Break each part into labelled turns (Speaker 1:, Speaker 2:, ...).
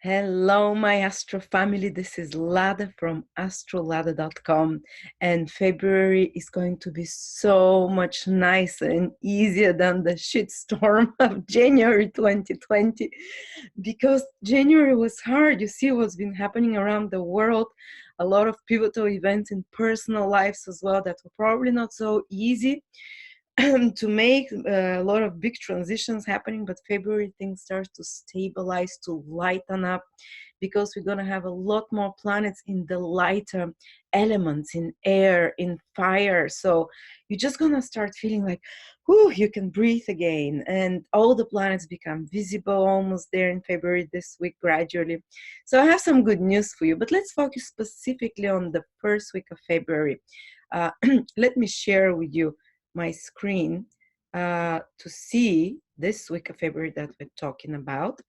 Speaker 1: Hello, my Astro family. This is Lada from astrolada.com, and February is going to be so much nicer and easier than the shitstorm of January 2020, because January was hard. You see what's been happening around the world, a lot of pivotal events in personal lives as well that were probably not so easy to make a lot of big transitions happening. But February things start to stabilize, to lighten up, because we're going to have a lot more planets in the lighter elements, in air, in fire. So you're just going to start feeling like, whew, you can breathe again, and all the planets become visible almost there in February this week gradually. So I have some good news for you, but let's focus specifically on the first week of February. Let me share with you my screen to see this week of February that we're talking about.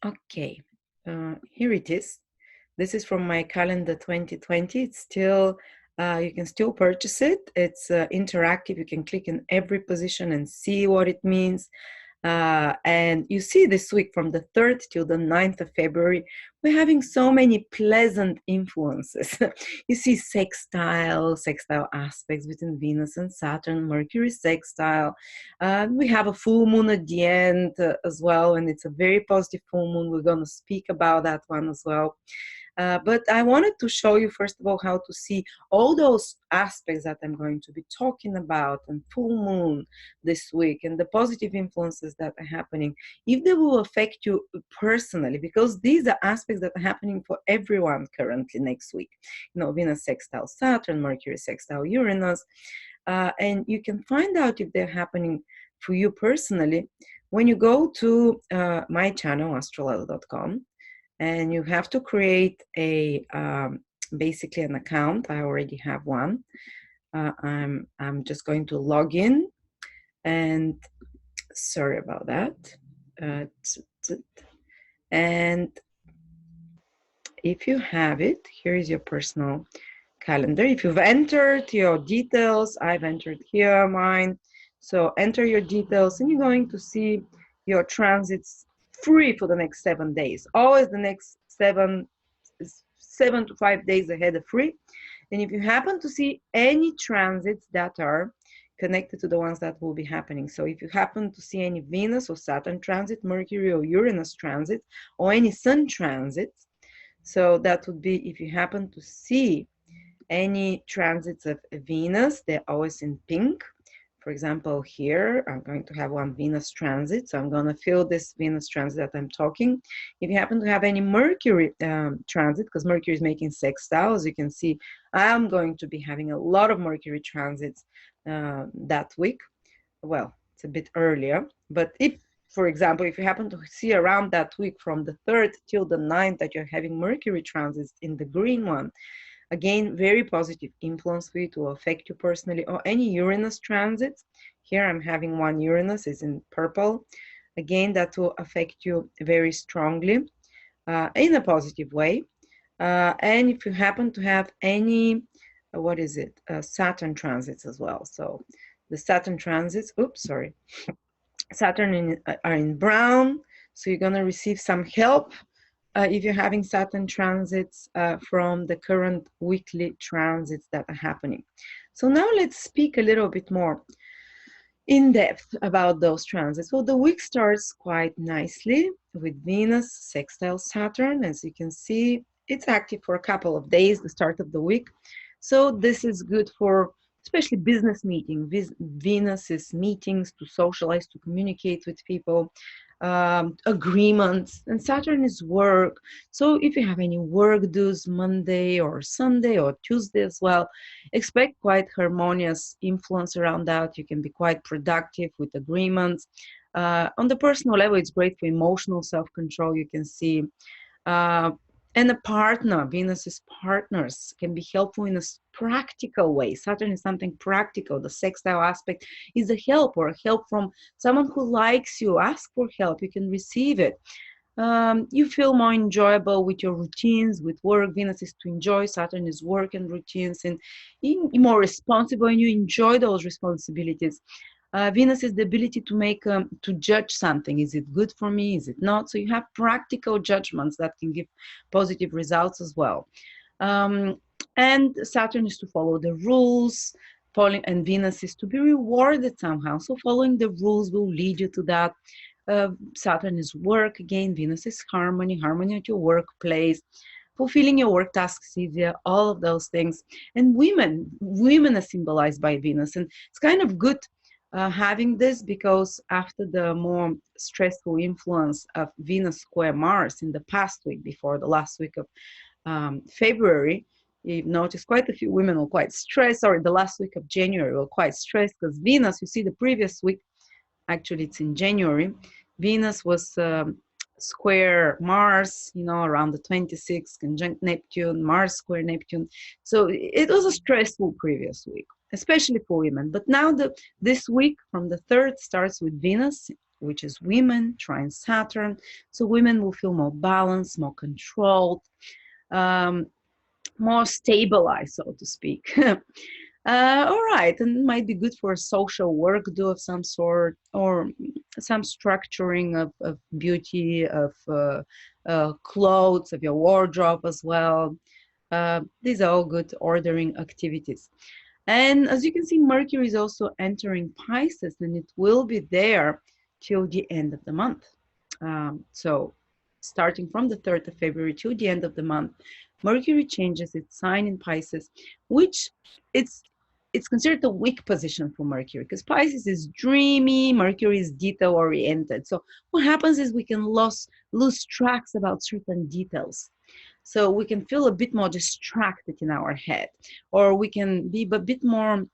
Speaker 1: Okay, here it is. This is from my calendar 2020. It's still, you can still purchase it. It's interactive. You can click in every position and see what it means. And you see this week from the 3rd till the 9th of February, we're having so many pleasant influences. You see sextile aspects between Venus and Saturn, Mercury sextile. We have a full moon at the end as well, and it's a very positive full moon. We're going to speak about that one as well. But I wanted to show you, first of all, how to see all those aspects that I'm going to be talking about and full moon this week and the positive influences that are happening, if they will affect you personally, because these are aspects that are happening for everyone currently next week. You know, Venus sextile Saturn, Mercury sextile Uranus, and you can find out if they're happening for you personally when you go to my channel, astrolada.com. And you have to create a basically an account. I already have one. I'm just going to log in, and sorry about that. And if you have it, here is your personal calendar. If you've entered your details, I've entered here mine. So enter your details, and you're going to see your transits free for the next 7 days. Always the next 7 to 5 days ahead are free. And if you happen to see any transits that are connected to the ones that will be happening, so if you happen to see any Venus or Saturn transit, Mercury or Uranus transit, or any Sun transits, so that would be if you happen to see any transits of Venus, they're always in pink. For example, here, I'm going to have one Venus transit, so I'm going to fill this Venus transit that I'm talking. If you happen to have any Mercury transit, because Mercury is making sextile, as you can see, I'm going to be having a lot of Mercury transits that week. Well, it's a bit earlier, but if, for example, if you happen to see around that week from the 3rd till the 9th that you're having Mercury transits in the green one, again, very positive influence for you to affect you personally, or any Uranus transits. Here I'm having one Uranus is in purple. Again, that will affect you very strongly in a positive way. And if you happen to have any, Saturn transits as well. So the Saturn transits, Saturn are in brown. So you're going to receive some help if you're having Saturn transits from the current weekly transits that are happening. So now let's speak a little bit more in depth about those transits. Well, the week starts quite nicely with Venus sextile Saturn. As you can see, it's active for a couple of days, the start of the week. So this is good for especially business meetings. Venus is meetings, to socialize, to communicate with people, agreements, and Saturn is work. So if you have any work dues Monday or Sunday or Tuesday as well, expect quite harmonious influence around that. You can be quite productive with agreements. On the personal level, it's great for emotional self-control. You can see and a partner, Venus's partners can be helpful in a practical way. Saturn is something practical. The sextile aspect is a help, or a help from someone who likes you. Ask for help, you can receive it. You feel more enjoyable with your routines, with work. Venus is to enjoy, Saturn is work and routines, and you're more responsible, and you enjoy those responsibilities. Venus is the ability to make, to judge something. Is it good for me? Is it not? So you have practical judgments that can give positive results as well. And Saturn is to follow the rules, and Venus is to be rewarded somehow. So following the rules will lead you to that. Saturn is work again, Venus is harmony, harmony at your workplace, fulfilling your work tasks easier, all of those things. And women are symbolized by Venus. And it's kind of good having this, because after the more stressful influence of Venus square Mars in the past week, before the last week of February, you've noticed quite a few women were quite stressed, or the last week of January were quite stressed, because Venus, you see the previous week, actually it's in January, Venus was square Mars, around the 26th, conjunct Neptune, Mars square Neptune. So it was a stressful previous week, especially for women. But now this week from the 3rd starts with Venus, which is women, trine Saturn. So women will feel more balanced, more controlled, more stabilized, so to speak. All right, and it might be good for social work do of some sort, or some structuring of beauty, of clothes, of your wardrobe as well. These are all good ordering activities. And as you can see, Mercury is also entering Pisces, and it will be there till the end of the month. So starting from the 3rd of February till the end of the month, Mercury changes its sign in Pisces, which it's considered a weak position for Mercury, because Pisces is dreamy, Mercury is detail oriented. So what happens is we can lose tracks about certain details. So we can feel a bit more distracted in our head, or we can be a bit more,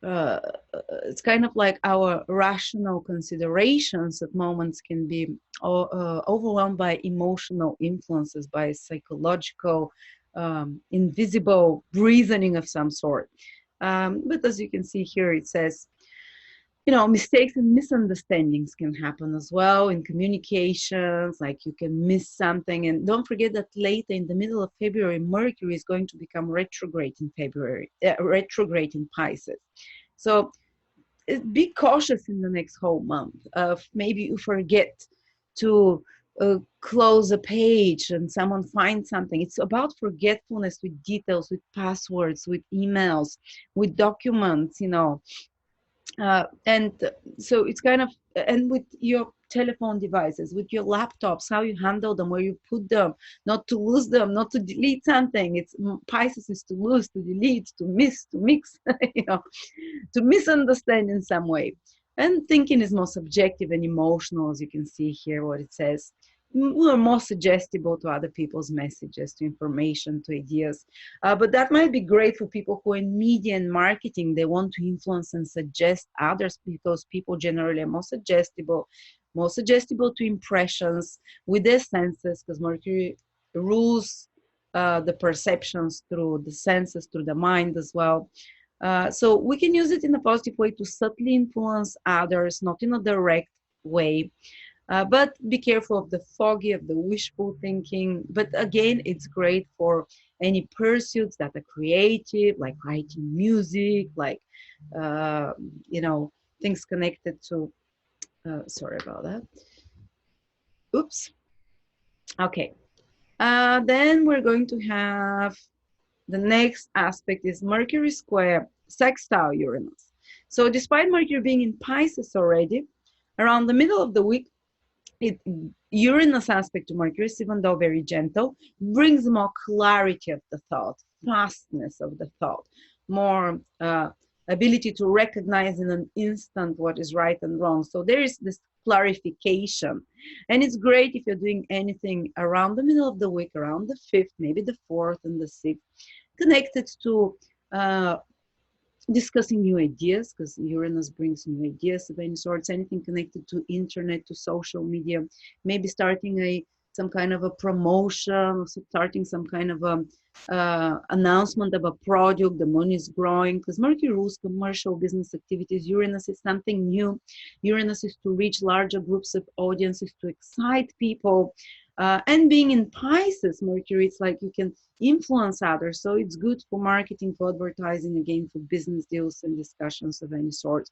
Speaker 1: it's kind of like our rational considerations at moments can be overwhelmed by emotional influences, by psychological, invisible reasoning of some sort. But as you can see here, it says, mistakes and misunderstandings can happen as well in communications, like you can miss something. And don't forget that later in the middle of February, Mercury is going to become retrograde in retrograde in Pisces. So be cautious in the next whole month of maybe you forget to close a page and someone finds something. It's about forgetfulness with details, with passwords, with emails, with documents, and so it's kind of, and with your telephone devices, with your laptops, how you handle them, where you put them, not to lose them, not to delete something. It's Pisces is to lose, to delete, to miss, to mix, to misunderstand in some way. And thinking is more subjective and emotional, as you can see here, what it says. We're more suggestible to other people's messages, to information, to ideas. But that might be great for people who are in media and marketing. They want to influence and suggest others, because people generally are more suggestible to impressions with their senses, because Mercury rules the perceptions through the senses, through the mind as well. So we can use it in a positive way to subtly influence others, not in a direct way. But be careful of the foggy, of the wishful thinking. But again, it's great for any pursuits that are creative, like writing music, like, things connected to, sorry about that. Oops. Okay. Then we're going to have the next aspect is Mercury square sextile Uranus. So despite Mercury being in Pisces already, around the middle of the week, Uranus aspect to Mercury, even though very gentle, brings more clarity of the thought, fastness of the thought, more ability to recognize in an instant what is right and wrong. So there is this clarification. And it's great if you're doing anything around the middle of the week, around the 5th, maybe the 4th and the 6th, connected to discussing new ideas, because Uranus brings new ideas of any sorts, anything connected to internet, to social media, maybe starting some kind of a promotion, starting some kind of a announcement of a product. The money is growing, because Mercury rules commercial business activities. Uranus is something new. Uranus is to reach larger groups of audiences, to excite people. And being in Pisces, Mercury, it's like you can influence others. So it's good for marketing, for advertising, again, for business deals and discussions of any sort.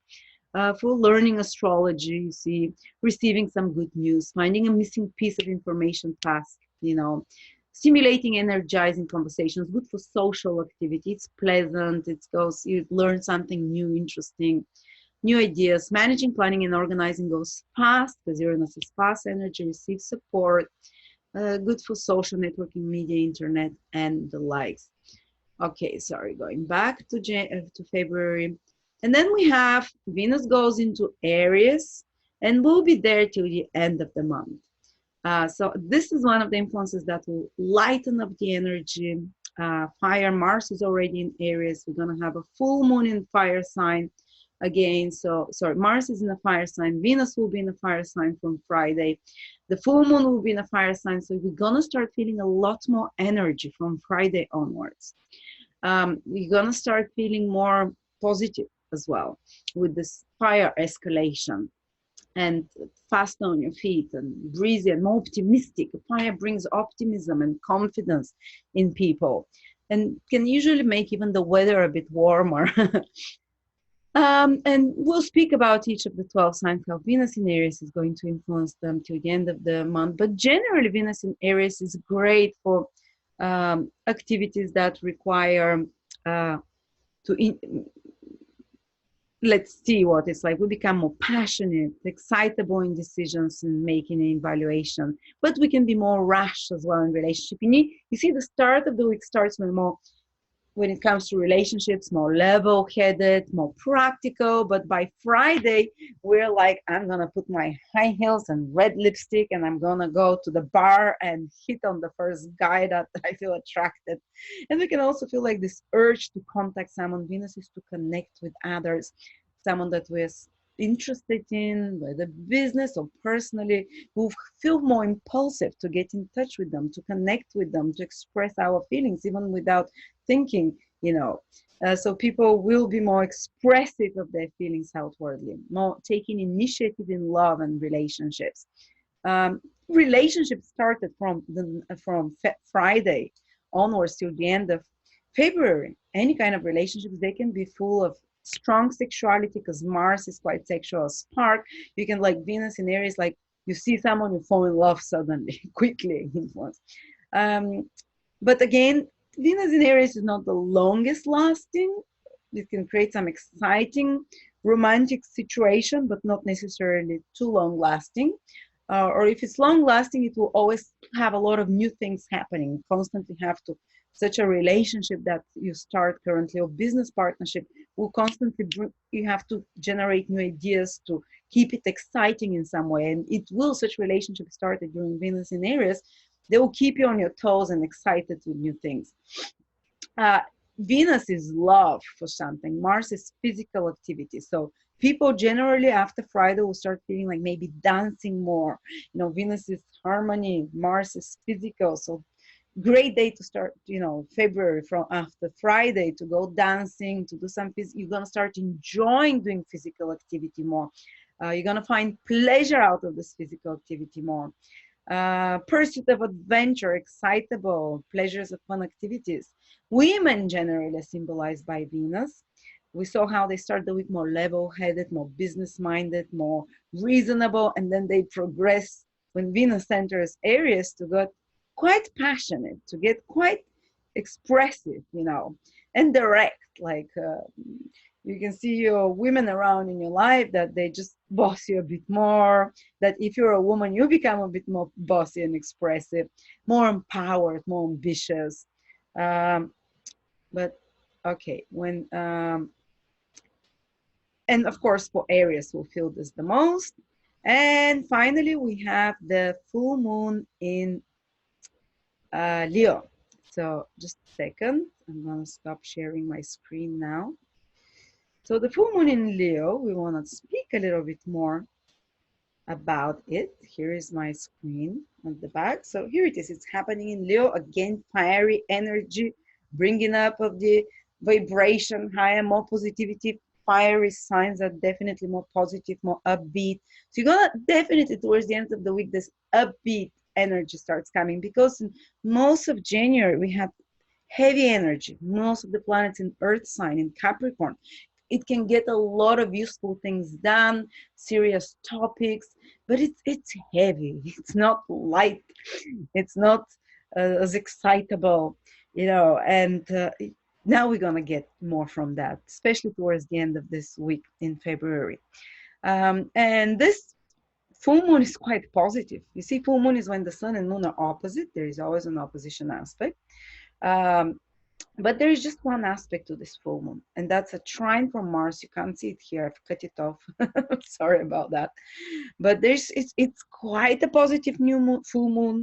Speaker 2: for learning astrology, you see, receiving some good news, finding a missing piece of information fast, you know, stimulating, energizing conversations, good for social activity. It's pleasant. It goes, you learn something new, interesting, new ideas. Managing, planning, and organizing goes fast because Uranus is fast energy, receives support, good for social networking, media, internet, and the likes. Okay, sorry, going back to February. And then we have Venus goes into Aries and will be there till the end of the month. So this is one of the influences that will lighten up the energy. Fire, Mars is already in Aries. We're going to have a full moon in fire sign again. So, sorry, Mars is in a fire sign. Venus will be in a fire sign from Friday. The full moon will be in a fire sign. So we're going to start feeling a lot more energy from Friday onwards. You're going to start feeling more positive as well with this fire escalation and fast on your feet and breezy and more optimistic. Fire brings optimism and confidence in people and can usually make even the weather a bit warmer. And we'll speak about each of the 12 signs, how Venus in Aries is going to influence them till the end of the month. But generally, Venus in Aries is great for activities that require let's see what it's like. We become more passionate, excitable in decisions and making an evaluation, but we can be more rash as well in relationship. You see, the start of the week starts with more, when it comes to relationships, more level-headed, more practical. But by Friday, we're like, I'm going to put my high heels and red lipstick and I'm going to go to the bar and hit on the first guy that I feel attracted. And we can also feel like this urge to contact someone. Venus is to connect with others, someone that we're interested in, whether business or personally. We feel more impulsive to get in touch with them, to connect with them, to express our feelings, even without thinking, you know. So people will be more expressive of their feelings outwardly, more taking initiative in love and relationships. Relationships started from Friday onwards till the end of February. Any kind of relationships, they can be full of strong sexuality because Mars is quite sexual spark. You can, like Venus in Aries, like you see someone, you fall in love suddenly, quickly influence. But again, Venus in Aries is not the longest lasting. It can create some exciting romantic situation, but not necessarily too long lasting. Or if it's long lasting, it will always have a lot of new things happening. Constantly have to, such a relationship that you start currently or business partnership will constantly you have to generate new ideas to keep it exciting in some way. And it will, such relationship started during Venus in Aries, they will keep you on your toes and excited with new things. Venus is love for something. Mars is physical activity. So people generally after Friday will start feeling like maybe dancing more. You know, Venus is harmony, Mars is physical. So great day to start, you know, February from after Friday to go dancing, to do some you're going to start enjoying doing physical activity more. You're going to find pleasure out of this physical activity more. Pursuit of adventure, excitable, pleasures of fun activities. Women generally are symbolized by Venus. We saw how they start the week more level-headed, more business-minded, more reasonable, and then they progress when Venus enters Aries to get quite passionate, to get quite expressive, you know, and direct. Like you can see your women around in your life that they just boss you a bit more. That if you're a woman, you become a bit more bossy and expressive, more empowered, more ambitious. But okay, when and of course for Aries will feel this the most. And finally, we have the full moon in Leo. So just a second, I'm gonna stop sharing my screen now. So the full moon in Leo, we want to speak a little bit more about it. Here is my screen on the back. So here it is. It's happening in Leo. Again, fiery energy, bringing up of the vibration higher, more positivity. Fiery signs are definitely more positive, more upbeat. So you're gonna definitely towards the end of the week, this upbeat energy starts coming because in most of January we have heavy energy. Most of the planets in Earth sign in Capricorn. it can get a lot of useful things done, serious topics, but it's heavy. It's not light. It's not as excitable, you know. And now we're gonna get more from that, especially towards the end of this week in February. And this full moon is quite positive. You see, full moon is when the sun and moon are opposite. There is always an opposition aspect. Um, but there is just one aspect to this full moon, and that's a trine from Mars. You can't see it here. I've cut it off. Sorry about that. But it's quite a positive new moon, full moon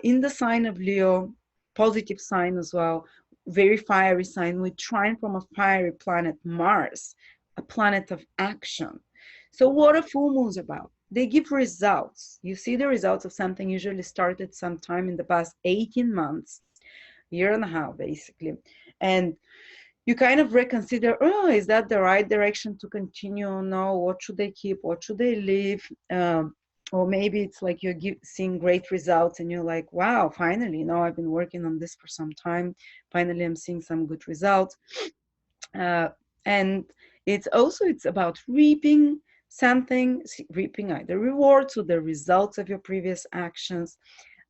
Speaker 2: in the sign of Leo, positive sign as well, very fiery sign with trine from a fiery planet, Mars, a planet of action. So what are full moons about? They give results. You see the results of something usually started sometime in the past 18 months, year and a half, basically. And you kind of reconsider, oh, is that the right direction to continue? No, what should they keep? What should they leave? Or maybe it's like you're seeing great results and you're like, wow, finally, I've been working on this for some time. Finally, I'm seeing some good results. And it's about reaping something, reaping either rewards or the results of your previous actions.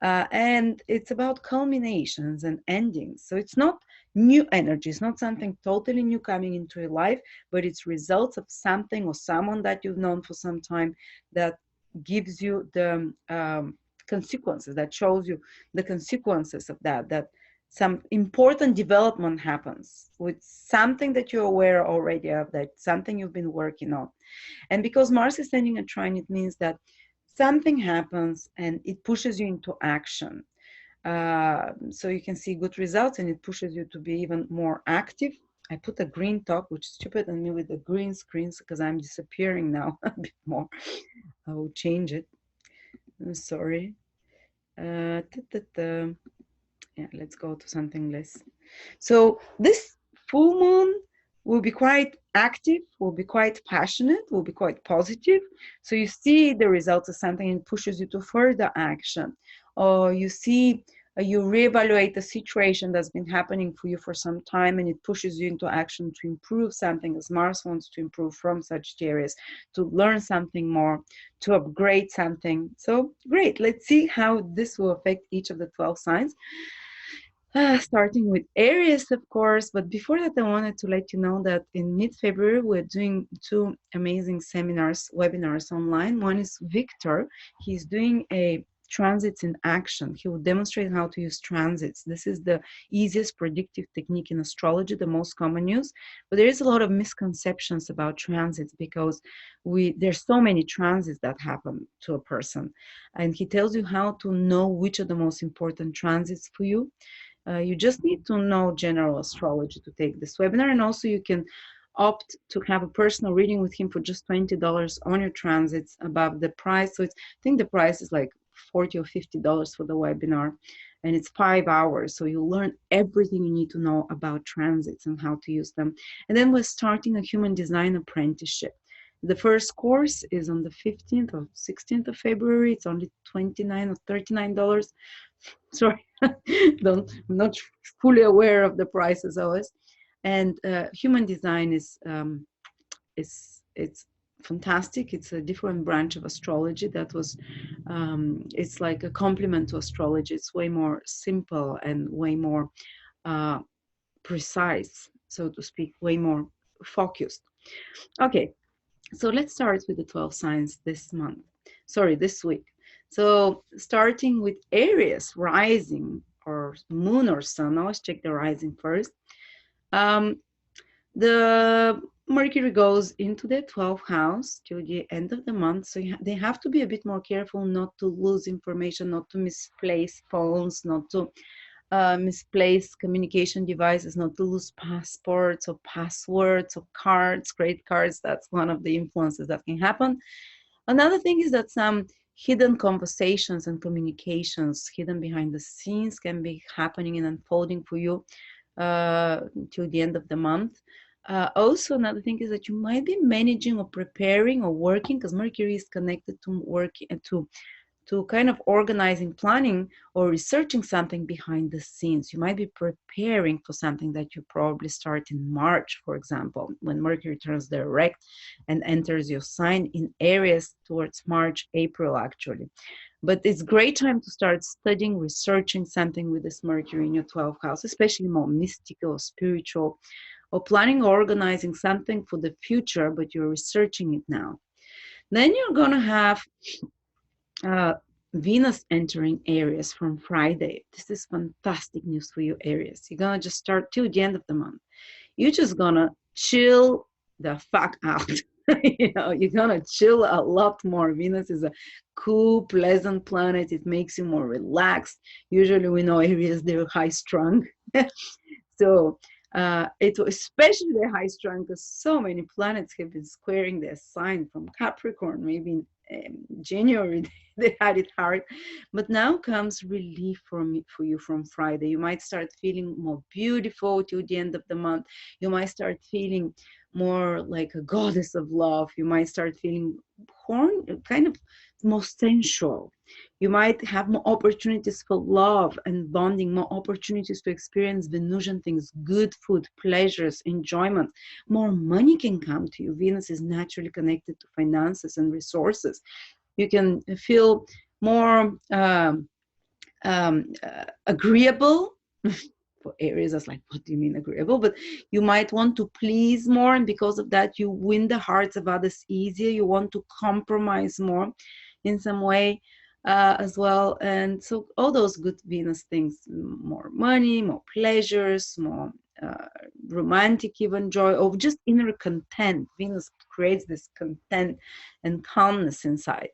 Speaker 2: And it's about culminations and endings. So it's not new energy. It's not something totally new coming into your life, but it's results of something or someone that you've known for some time that gives you the consequences, that shows you the consequences of that some important development happens with something that you're aware already of, that something you've been working on. And because Mars is standing a trine, it means that something happens and it pushes you into action. So you can see good results and it pushes you to be even more active. I put a green top, which is stupid on me with the green screens because I'm disappearing now a bit more. I will change it. I'm sorry. Yeah, let's go to something less. So this full moon will be quite active, will be quite passionate, will be quite positive. So you see the results of something and pushes you to further action. Or you see, you reevaluate the situation that's been happening for you for some time and it pushes you into action to improve something, as Mars wants to improve from Sagittarius, to learn something more, to upgrade something. So great, let's see how this will affect each of the 12 signs. Starting with Aries, of course, but before that, I wanted to let you know that in mid-February, we're doing 2 amazing webinars online. One is Victor. He's doing a transits in action. He will demonstrate how to use transits. This is the easiest predictive technique in astrology, the most common use. But there is a lot of misconceptions about transits because there's so many transits that happen to a person. And he tells you how to know which are the most important transits for you. You just need to know general astrology to take this webinar, and also you can opt to have a personal reading with him for just $20 on your transits above the price. So I think the price is like $40 or $50 for the webinar, and it's 5 hours. So you'll learn everything you need to know about transits and how to use them. And then we're starting a human design apprenticeship. The first course is on the 15th or 16th of February. It's only $29 or $39. Sorry, I'm not fully aware of the prices always. And human design is it's fantastic. It's a different branch of astrology that was it's like a complement to astrology. It's way more simple and way more precise, so to speak, way more focused. Okay, so let's start with the 12 signs this week. So starting with Aries, rising or moon or sun. Always check the rising first. The Mercury goes into the 12th house till the end of the month. So they have to be a bit more careful not to lose information, not to misplace phones, not to misplace communication devices, not to lose passports or passwords or cards, credit cards. That's one of the influences that can happen. Another thing is that some hidden conversations and communications hidden behind the scenes can be happening and unfolding for you till the end of the month. Also, another thing is that you might be managing or preparing or working, because Mercury is connected to work and to kind of organizing, planning, or researching something behind the scenes. You might be preparing for something that you probably start in March, for example, when Mercury turns direct and enters your sign in Aries towards March, April, actually. But it's great time to start studying, researching something with this Mercury in your 12th house, especially more mystical, spiritual, or planning or organizing something for the future, but you're researching it now. Then you're going to have Venus entering Aries from Friday. This is fantastic news for you, Aries. You're going to just start till the end of the month. You're just going to chill the fuck out. You're going to chill a lot more. Venus is a cool, pleasant planet. It makes you more relaxed. Usually we know Aries, they're high strung. So it was especially high strung because so many planets have been squaring their sign from Capricorn. Maybe in January they had it hard, but now comes relief for you from Friday. You might start feeling more beautiful till the end of the month. You might start feeling more like a goddess of love. You might start feeling kind of more sensual. You might have more opportunities for love and bonding, more opportunities to experience Venusian things, good food, pleasures, enjoyment. More money can come to you. Venus is naturally connected to finances and resources. You can feel more agreeable. For Aries, that's like, what do you mean agreeable? But you might want to please more, and because of that, you win the hearts of others easier. You want to compromise more in some way as well. And so all those good Venus things, more money, more pleasures, more romantic even joy, or just inner content. Venus creates this content and calmness inside.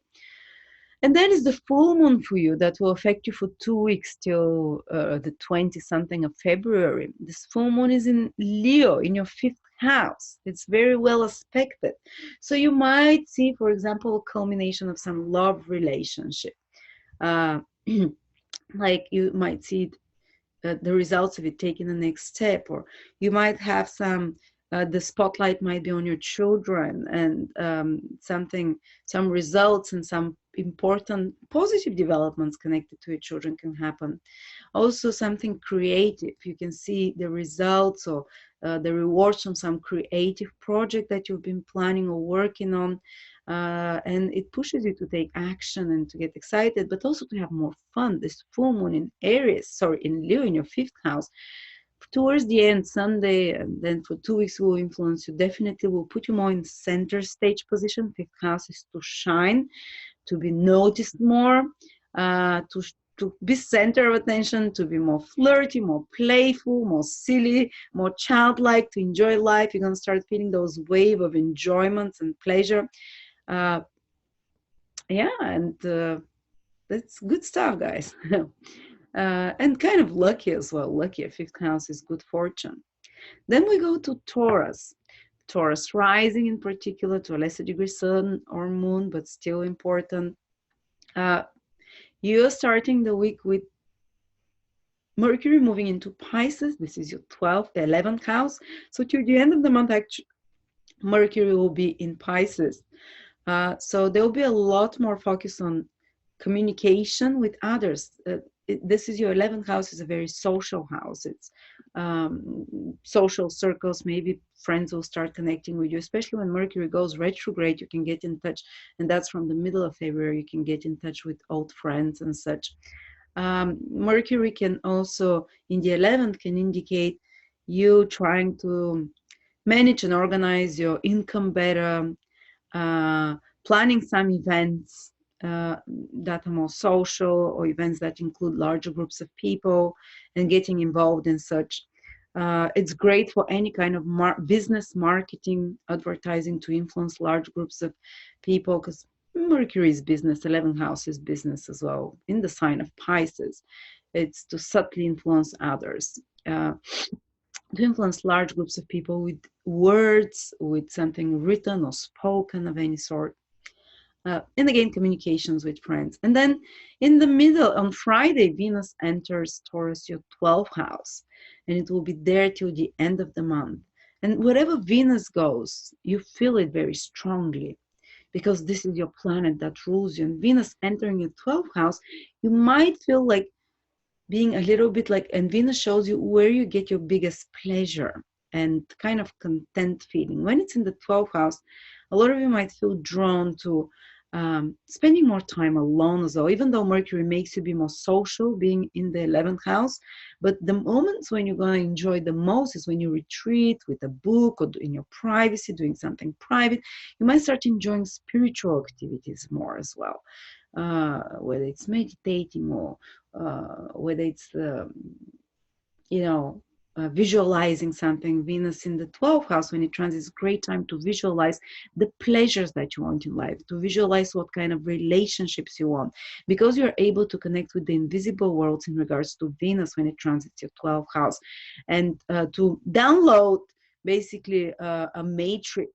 Speaker 2: And then is the full moon for you that will affect you for 2 weeks till the 20-something of February. This full moon is in Leo, in your 5th house. It's very well aspected. So you might see, for example, a culmination of some love relationship. Like you might see the results of it, taking the next step, or you might have some the spotlight might be on your children, and some results and some important positive developments connected to your children can happen. Also something creative, you can see the results or the rewards from some creative project that you've been planning or working on, and it pushes you to take action and to get excited, but also to have more fun. This full moon in Leo, in your 5th house, towards the end, Sunday, and then for 2 weeks will influence you. Definitely will put you more in center stage position. 5th house is to shine, to be noticed more, to be center of attention, to be more flirty, more playful, more silly, more childlike, to enjoy life. You're going to start feeling those wave of enjoyments and pleasure. And that's good stuff, guys. And kind of lucky as well. Lucky, 5th house is good fortune. Then we go to Taurus. Taurus rising in particular, to a lesser degree sun or moon, but still important. You're starting the week with Mercury moving into Pisces. This is your 11th house. So to the end of the month, actually, Mercury will be in Pisces. So there will be a lot more focus on communication with others. This is your 11th house, is a very social house. It's social circles, maybe friends will start connecting with you, especially when Mercury goes retrograde. You can get in touch, and that's from the middle of February. You can get in touch with old friends and such. Mercury can also, in the 11th, can indicate you trying to manage and organize your income better, planning some events that are more social, or events that include larger groups of people, and getting involved in such. It's great for any kind of business, marketing, advertising, to influence large groups of people, because Mercury is business, 11th house is business as well, in the sign of Pisces. It's to subtly influence others, to influence large groups of people with words, with something written or spoken of any sort. And again, communications with friends. And then in the middle, on Friday, Venus enters Taurus, your 12th house, and it will be there till the end of the month. And wherever Venus goes, you feel it very strongly. because this is your planet that rules you. And Venus entering your 12th house, you might feel like being a little bit like, and Venus shows you where you get your biggest pleasure and kind of content feeling. When it's in the 12th house, a lot of you might feel drawn to spending more time alone as well, even though Mercury makes you be more social, being in the 11th house. But the moments when you're going to enjoy the most is when you retreat with a book or in your privacy, doing something private. You might start enjoying spiritual activities more as well, whether it's meditating or whether it's visualizing something. Venus in the 12th house, when it transits, great time to visualize the pleasures that you want in life, to visualize what kind of relationships you want, because you're able to connect with the invisible worlds in regards to Venus when it transits your 12th house, and to download basically a matrix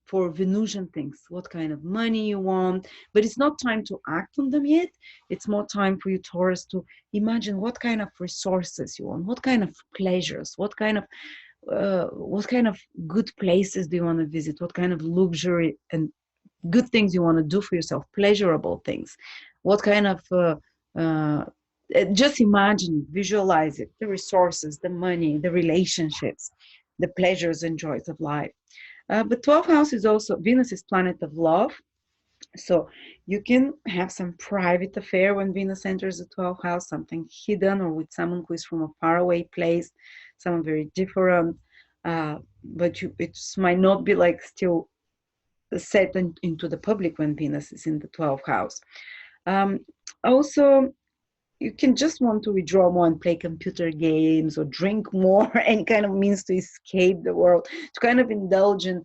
Speaker 2: for Venusian things, what kind of money you want. But it's not time to act on them yet. It's more time for you, Taurus, to imagine what kind of resources you want, what kind of pleasures, what kind of good places do you want to visit, what kind of luxury and good things you want to do for yourself, pleasurable things, what kind of just imagine it, visualize it, the resources, the money, the relationships, the pleasures and joys of life. But 12th house is also, Venus is planet of love. So you can have some private affair when Venus enters the 12th house, something hidden or with someone who is from a faraway place, someone very different. But it might not be like still set into the public when Venus is in the 12th house. Also, you can just want to withdraw more and play computer games or drink more, any kind of means to escape the world, to kind of indulge in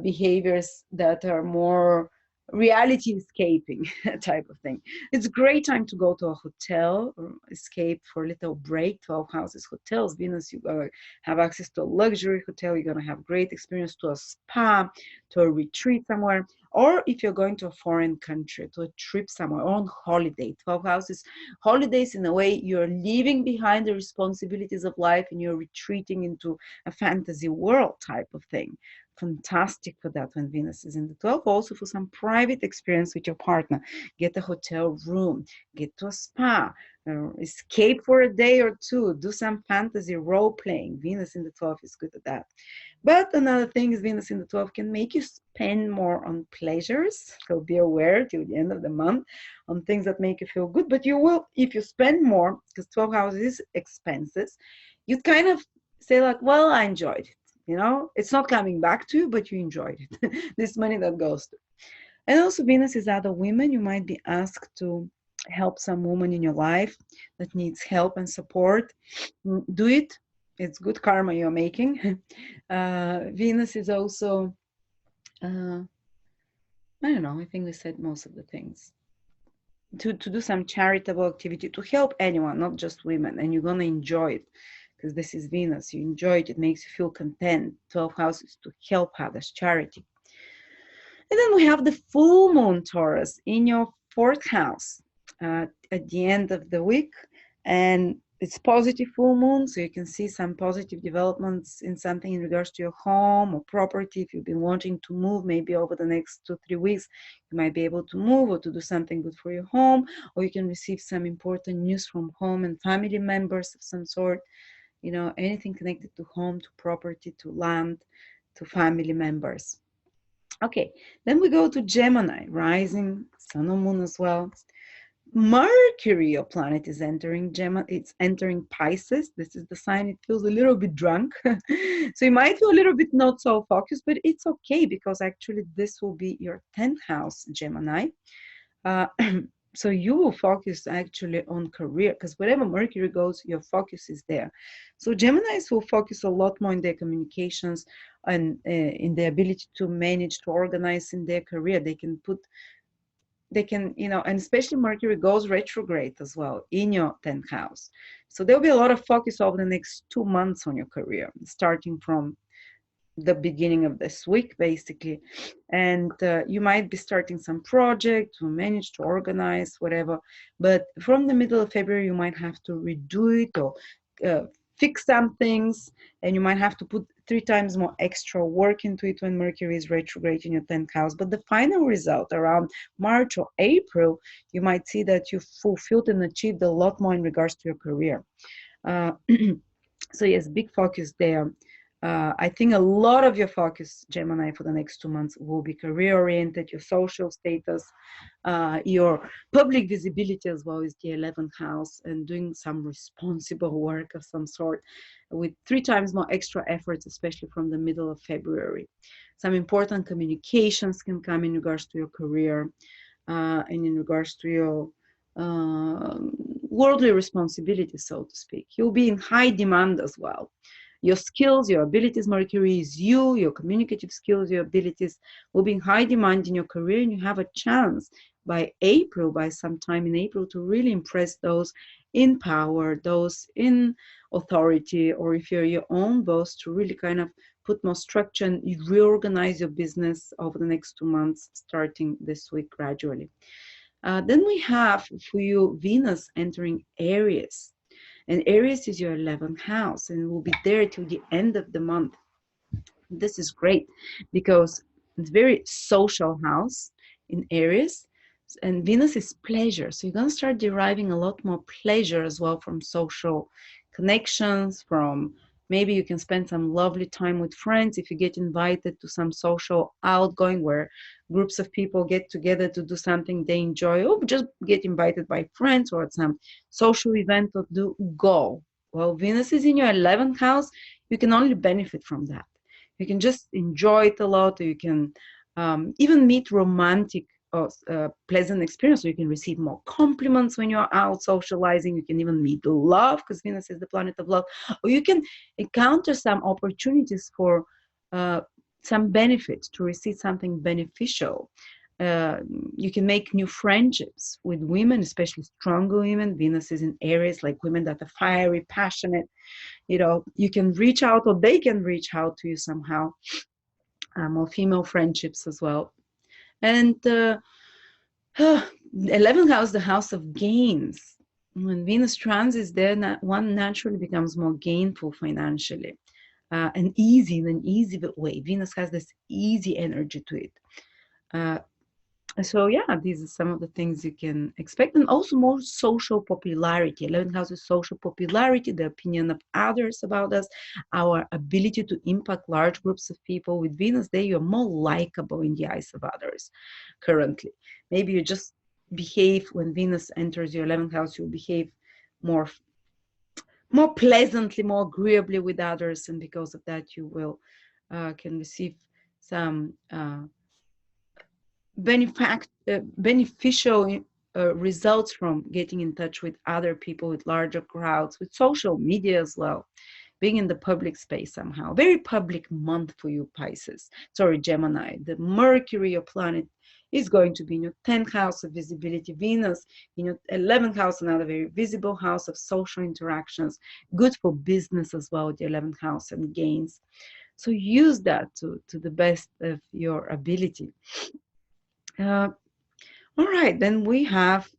Speaker 2: behaviors that are more reality escaping type of thing. It's a great time to go to a hotel or escape for a little break. 12 houses, hotels, Venus, you're going to have access to a luxury hotel. You're going to have great experience, to a spa, to a retreat somewhere. Or if you're going to a foreign country, to a trip somewhere, or on holiday. 12 houses, holidays, in a way, you're leaving behind the responsibilities of life and you're retreating into a fantasy world type of thing. Fantastic for that when Venus is in the 12th. Also for some private experience with your partner. Get a hotel room, get to a spa, escape for a day or two, do some fantasy role playing. Venus in the 12th is good at that. But another thing is Venus in the 12th can make you spend more on pleasures. So be aware till the end of the month on things that make you feel good. But you will, if you spend more, because 12 houses is expenses, you kind of say like, well, I enjoyed it. You know, it's not coming back to you, but you enjoyed it. This money that goes to. And also Venus is other women. You might be asked to help some woman in your life that needs help and support. Do it. It's good karma you're making. Venus is also, I don't know, I think we said most of the things. To do some charitable activity, to help anyone, not just women, and you're going to enjoy it. Because this is Venus, you enjoy it, it makes you feel content. 12 houses to help others, charity. And then we have the full moon, Taurus, in your 4th house at the end of the week. And it's positive full moon, so you can see some positive developments in something in regards to your home or property. If you've been wanting to move, maybe over the next 2-3 weeks, you might be able to move or to do something good for your home, or you can receive some important news from home and family members of some sort. You know, anything connected to home, to property, to land, to family members. Okay, then we go to Gemini, rising, sun or moon as well. Mercury, your planet, is entering Gemini. It's entering Pisces. This is the sign it feels a little bit drunk. So you might feel a little bit not so focused, but it's okay because actually this will be your 10th house, Gemini. So you will focus actually on career, because wherever Mercury goes, your focus is there. So Geminis will focus a lot more in their communications and in the ability to manage, to organize in their career. They can, you know, and especially Mercury goes retrograde as well in your 10th house. So there'll be a lot of focus over the next 2 months on your career, starting from the beginning of this week, basically. And you might be starting some project to manage to organize, whatever. But from the middle of February, you might have to redo it or fix some things, and you might have to put 3 times more extra work into it when Mercury is retrograde in your 10th house. But the final result around March or April, you might see that you fulfilled and achieved a lot more in regards to your career. So yes, big focus there. I think a lot of your focus, Gemini, for the next 2 months will be career-oriented, your social status, your public visibility as well is the 11th house, and doing some responsible work of some sort with 3 times more extra efforts, especially from the middle of February. Some important communications can come in regards to your career and in regards to your worldly responsibility, so to speak. You'll be in high demand as well. Your skills, your abilities, Mercury is you, your communicative skills, your abilities will be in high demand in your career, and you have a chance by April, by sometime in April, to really impress those in power, those in authority, or if you're your own boss, to really kind of put more structure and reorganize your business over the next 2 months, starting this week gradually. Then we have for you Venus entering Aries. And Aries is your 11th house and will be there till the end of the month. This is great because it's very social house in Aries. And Venus is pleasure. So you're going to start deriving a lot more pleasure as well from social connections, from maybe you can spend some lovely time with friends if you get invited to some social outgoing where groups of people get together to do something they enjoy, or just get invited by friends or at some social event or do go. Well, Venus is in your 11th house. You can only benefit from that. You can just enjoy it a lot. Or you can even meet romantic or pleasant experience. So you can receive more compliments when you're out socializing. You can even meet love because Venus is the planet of love. Or you can encounter some opportunities for some benefit, to receive something beneficial. You can make new friendships with women, especially stronger women. Venus is in Aries, like women that are fiery, passionate. You can reach out, or they can reach out to you somehow. More female friendships as well. And 11th house, the house of gains. When Venus transits there, one naturally becomes more gainful financially, and easy in an easy way. Venus has this easy energy to it. So yeah, these are some of the things you can expect. And also more social popularity. 11th house is social popularity, the opinion of others about us, our ability to impact large groups of people. With Venus there, you're more likable in the eyes of others currently. Maybe you just behave, when Venus enters your 11th house, you'll behave more pleasantly, more agreeably with others. And because of that, you will can receive some beneficial results from getting in touch with other people, with larger crowds, with social media as well, being in the public space somehow. Very public month for you, Gemini. The Mercury, your planet, is going to be in your 10th house of visibility. Venus in your 11th house, another very visible house of social interactions, good for business as well, the 11th house and gains. So use that to the best of your ability. All right, then we have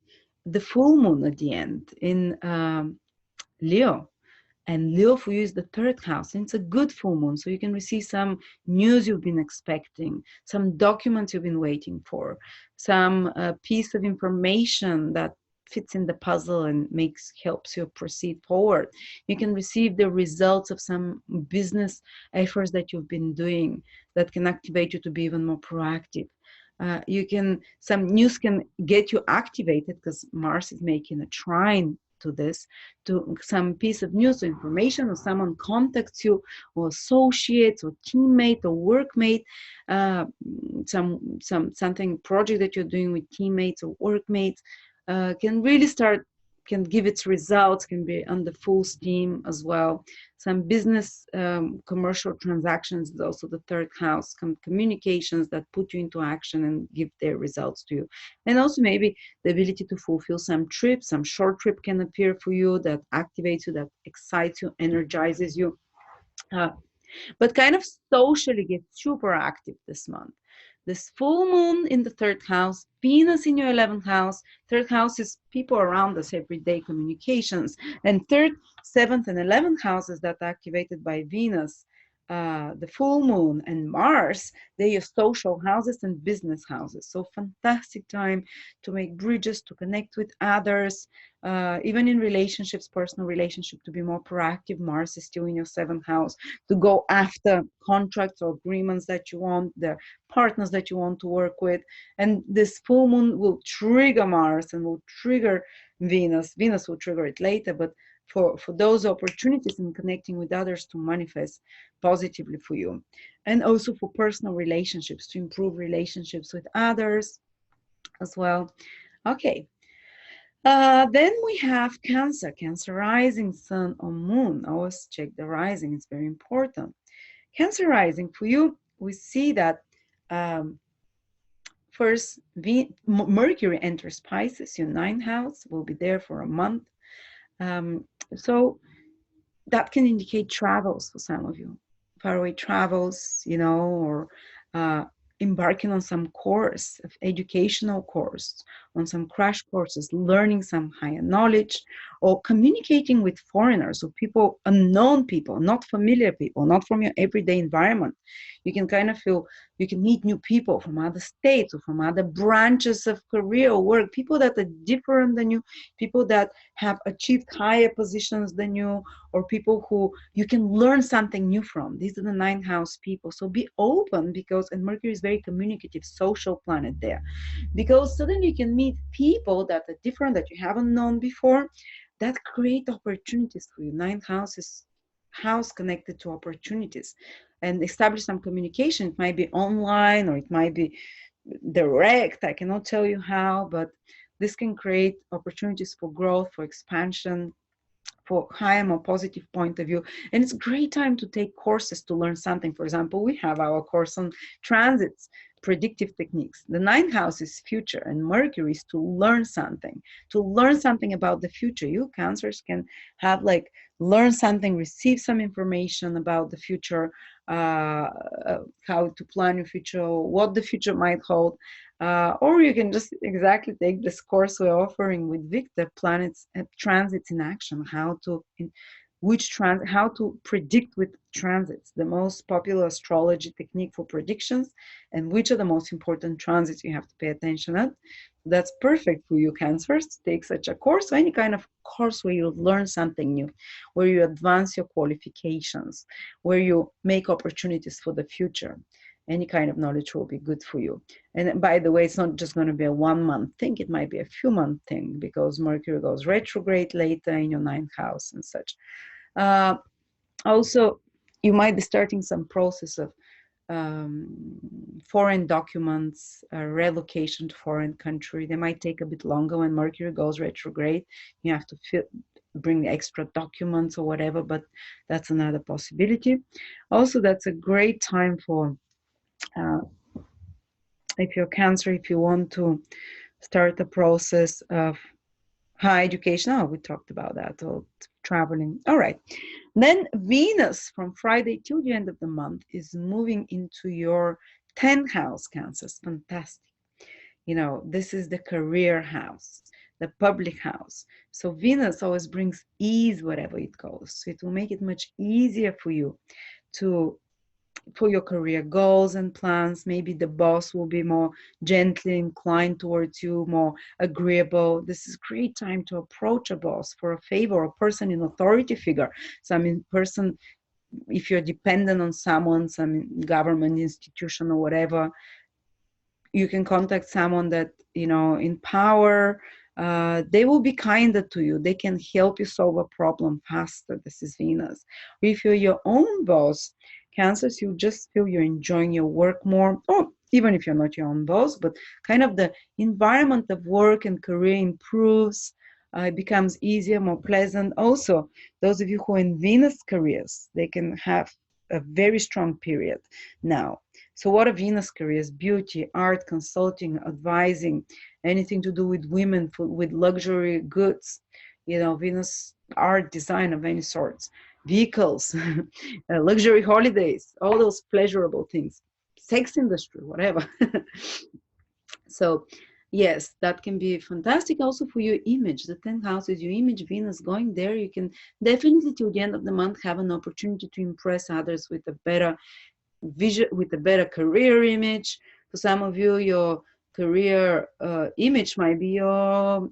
Speaker 2: the full moon at the end in Leo. And Leo for you is the 3rd house. And it's a good full moon. So you can receive some news you've been expecting, some documents you've been waiting for, some piece of information that fits in the puzzle and helps you proceed forward. You can receive the results of some business efforts that you've been doing that can activate you to be even more proactive. Some news can get you activated because Mars is making a trine to this, to some piece of news or information, or someone contacts you, or associates or teammate or workmate, something project that you're doing with teammates or workmates can really can give its results, can be under full steam as well. Some business commercial transactions is also the 3rd house, communications that put you into action and give their results to you. And also maybe the ability to fulfill some trips, some short trip can appear for you that activates you, that excites you, energizes you. But kind of socially get super active this month. This full moon in the 3rd house, Venus in your 11th house. 3rd house is people around us, everyday communications. And 3rd, 7th, and 11th houses that are activated by Venus the full moon and Mars, they're your social houses and business houses. So fantastic time to make bridges, to connect with others, even in relationships, personal relationship, to be more proactive. Mars is still in your seventh house, to go after contracts or agreements that you want, the partners that you want to work with. And this full moon will trigger Mars and will trigger Venus. Venus will trigger it later, but for those opportunities in connecting with others to manifest positively for you, and also for personal relationships, to improve relationships with others as well. Okay, then we have Cancer, Cancer rising, sun or moon. Always check the rising, it's very important. Cancer rising, for you, we see that first, Mercury enters Pisces, your ninth house, will be there for a month. So that can indicate travels for some of you, faraway travels, you know, or embarking on some course, educational course, on some crash courses, learning some higher knowledge, or communicating with foreigners or people, unknown people, not familiar people, not from your everyday environment. You can kind of feel you can meet new people from other states or from other branches of career or work, people that are different than you, people that have achieved higher positions than you, or people who you can learn something new from. These are the ninth house people. So be open, because, and Mercury is very communicative, social planet there, because suddenly you can meet people that are different, that you haven't known before, that create opportunities for you. Ninth house is house connected to opportunities, and establish some communication. It might be online or it might be direct. I cannot tell you how, but this can create opportunities for growth, for expansion, for higher, more positive point of view. And it's a great time to take courses to learn something. For example, we have our course on transits, predictive techniques. The ninth house is future, and Mercury is to learn something about the future. You Cancers can have like learn something, receive some information about the future, how to plan your future, what the future might hold. Or you can just exactly take this course we're offering with Victor, planets and transits in action, how to predict with transits, the most popular astrology technique for predictions, and which are the most important transits you have to pay attention at. That's perfect for you Cancers to take such a course, or any kind of course where you learn something new, where you advance your qualifications, where you make opportunities for the future. Any kind of knowledge will be good for you. And by the way, it's not just going to be a 1 month thing, it might be a few month thing, because Mercury goes retrograde later in your ninth house and such. Also, you might be starting some process of foreign documents, relocation to foreign country. They might take a bit longer when Mercury goes retrograde. You have to bring extra documents or whatever, but that's another possibility. Also, that's a great time for if you're Cancer, if you want to start the process of higher education. Oh, we talked about that, or traveling. All right. Then Venus from Friday till the end of the month is moving into your 10th house, Cancers. Fantastic. You know, this is the career house, the public house. So Venus always brings ease wherever it goes. So it will make it much easier for you for your career goals and plans. Maybe the boss will be more gently inclined towards you, more agreeable. This is a great time to approach a boss for a favor, or a person in authority figure. So I mean, person, if you're dependent on someone, some government institution or whatever, you can contact someone that, you know, in power. They will be kinder to you. They can help you solve a problem faster. This is Venus. If you're your own boss, Cancers, you just feel you're enjoying your work more, or even if you're not your own boss, but kind of the environment of work and career improves. It becomes easier, more pleasant. Also, those of you who are in Venus careers, they can have a very strong period now. So what are Venus careers? Beauty, art, consulting, advising, anything to do with women, with luxury goods, you know, Venus art, design of any sorts, vehicles, luxury holidays, all those pleasurable things, sex industry, whatever. So Yes, that can be fantastic also for your image. The 10th house is your image. Venus going there. You can definitely till the end of the month have an opportunity to impress others with a better vision, with a better career image. For some of you, your career image might be your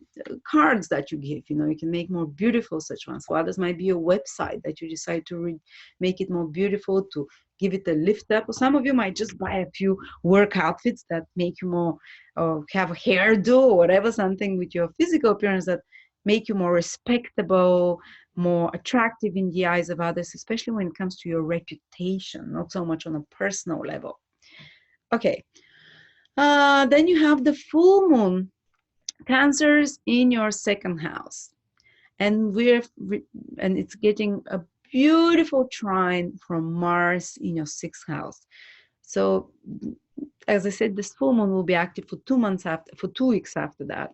Speaker 2: cards that you give. You know, you can make more beautiful such ones. For others, might be your website that you decide to make it more beautiful, to give it a lift up. Or some of you might just buy a few work outfits that make you more, or have a hairdo or whatever, something with your physical appearance that make you more respectable, more attractive in the eyes of others, especially when it comes to your reputation, not so much on a personal level. Okay. Then you have the full moon, Cancers in your second house. And it's getting a beautiful trine from Mars in your sixth house. So as I said, this full moon will be active for 2 months after, for 2 weeks after that.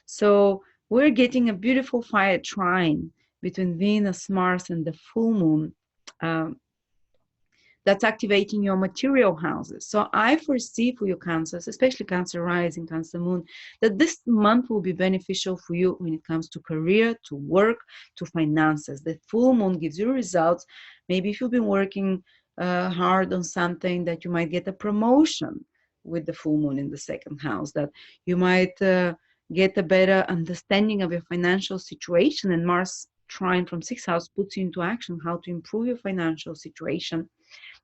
Speaker 2: So we're getting a beautiful fire trine between Venus, Mars, and the full moon. That's activating your material houses. So I foresee for your Cancers, especially Cancer rising, Cancer moon, that this month will be beneficial for you when it comes to career, to work, to finances. The full moon gives you results. Maybe if you've been working hard on something, that you might get a promotion with the full moon in the second house, that you might get a better understanding of your financial situation. And Mars trine from sixth house puts you into action how to improve your financial situation.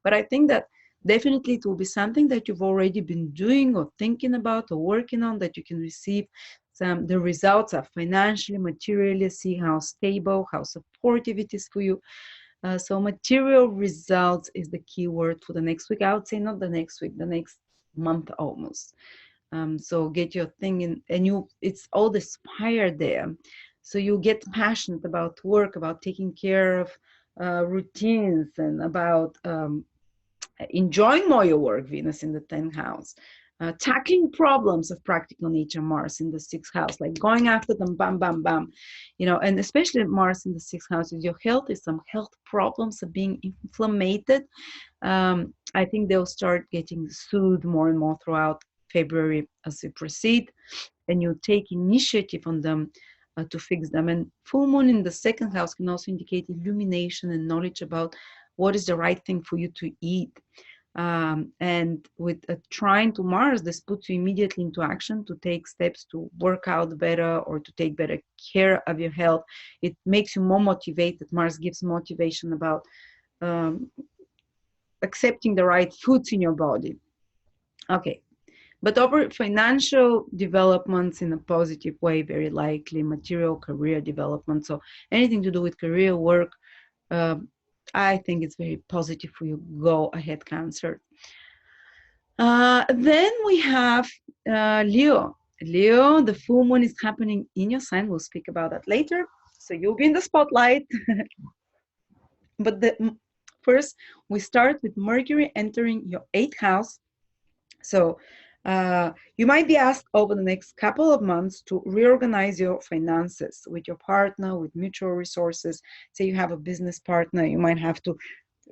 Speaker 2: But I think that definitely it will be something that you've already been doing or thinking about or working on, that you can receive the results are financially, materially, see how stable, how supportive it is for you. So material results is the key word for the next week. I would say not the next week, the next month almost. So get your thing in, and it's all the fire there. So you get passionate about work, about taking care of routines, and about enjoying more your work, Venus in the 10th house. Tackling problems of practical nature, Mars in the sixth house, like going after them, bam, bam, bam. You know, and especially Mars in the sixth house is your health, is some health problems of being inflamed. I think they'll start getting soothed more and more throughout February as you proceed, and you take initiative on them to fix them. And full moon in the second house can also indicate illumination and knowledge about what is the right thing for you to eat. And with a trine to Mars, this puts you immediately into action to take steps to work out better or to take better care of your health. It makes you more motivated. Mars gives motivation about um, accepting the right foods in your body. Okay. But over financial developments in a positive way, very likely, material career development. So anything to do with career work, I think it's very positive for you. Go ahead, Cancer. Then we have Leo. Leo, the full moon is happening in your sign. We'll speak about that later. So you'll be in the spotlight. But first, we start with Mercury entering your 8th house. So you might be asked over the next couple of months to reorganize your finances with your partner, with mutual resources. Say you have a business partner, you might have to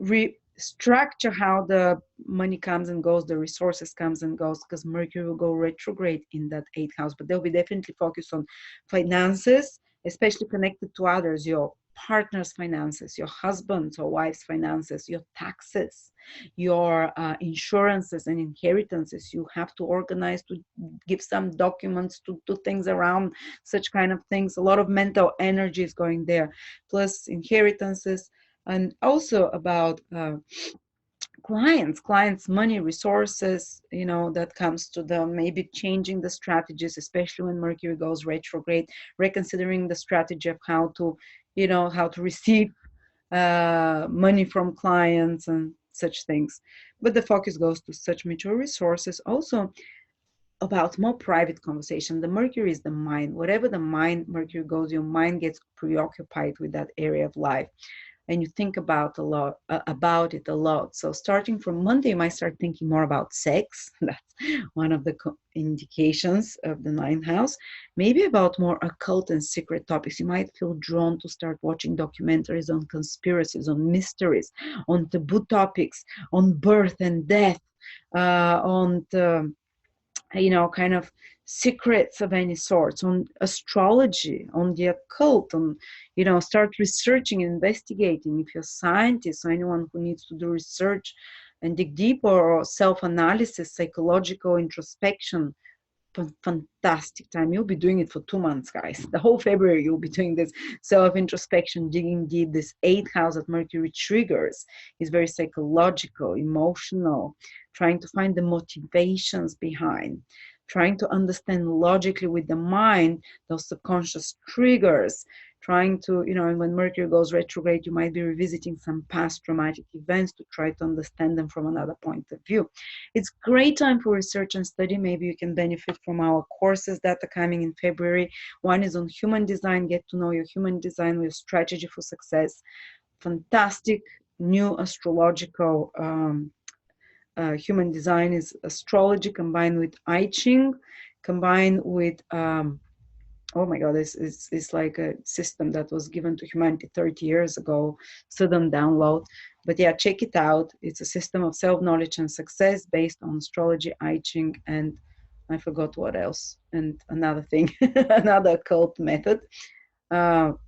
Speaker 2: restructure how the money comes and goes, the resources comes and goes, because Mercury will go retrograde in that 8th house. But they'll be definitely focused on finances, especially connected to others, your partner's finances, your husband's or wife's finances, your taxes, your insurances and inheritances. You have to organize, to give some documents, to do things around such kind of things. A lot of mental energy is going there, plus inheritances, and also about clients money, resources, you know, that comes to them. Maybe changing the strategies, especially when Mercury goes retrograde, reconsidering the strategy of how to, you know, how to receive money from clients and such things. But the focus goes to such mutual resources. Also about more private conversation. The Mercury is the mind. Whatever the mind, Mercury goes, your mind gets preoccupied with that area of life, and you think about it a lot. So starting from Monday, you might start thinking more about sex. That's one of the indications of the 9th house. Maybe about more occult and secret topics. You might feel drawn to start watching documentaries on conspiracies, on mysteries, on taboo topics, on birth and death, on the, you know, kind of secrets of any sorts, on astrology, on the occult, on, you know, start researching and investigating. If you're a scientist or anyone who needs to do research and dig deeper, or self-analysis, psychological introspection, fantastic time. You'll be doing it for 2 months, guys. The whole February you'll be doing this self-introspection, digging deep. This 8th house that Mercury triggers is very psychological, emotional, trying to find the motivations behind, trying to understand logically with the mind those subconscious triggers, trying to, you know, and when Mercury goes retrograde, you might be revisiting some past traumatic events to try to understand them from another point of view. It's great time for research and study. Maybe you can benefit from our courses that are coming in February. One is on human design, get to know your human design with strategy for success. Fantastic new astrological human design is astrology combined with I Ching, combined with oh my God, it's like a system that was given to humanity 30 years ago, sudden download. But yeah, check it out. It's a system of self-knowledge and success based on astrology, I Ching, and I forgot what else, and another thing, another occult method. And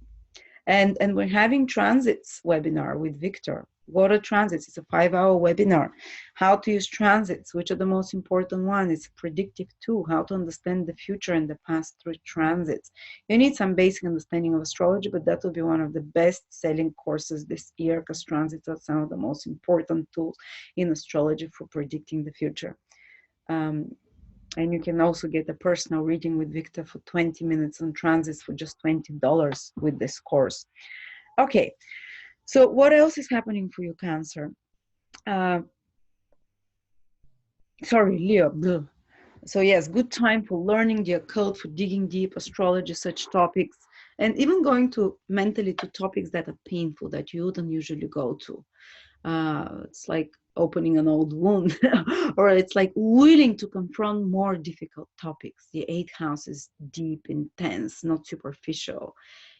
Speaker 2: we're having transits webinar with Victor. What are transits? It's a 5-hour webinar. How to use transits, which are the most important one. It's a predictive tool, how to understand the future and the past through transits. You need some basic understanding of astrology, but that will be one of the best-selling courses this year, because transits are some of the most important tools in astrology for predicting the future. And you can also get a personal reading with Victor for 20 minutes on transits for just $20 with this course. Okay, so what else is happening for you, Cancer? Sorry, Leo. Blah. So yes, good time for learning the occult, for digging deep, astrology, such topics, and even going to mentally to topics that are painful that you wouldn't usually go to. It's like opening an old wound, or it's like willing to confront more difficult topics. The 8th house is deep, intense, not superficial,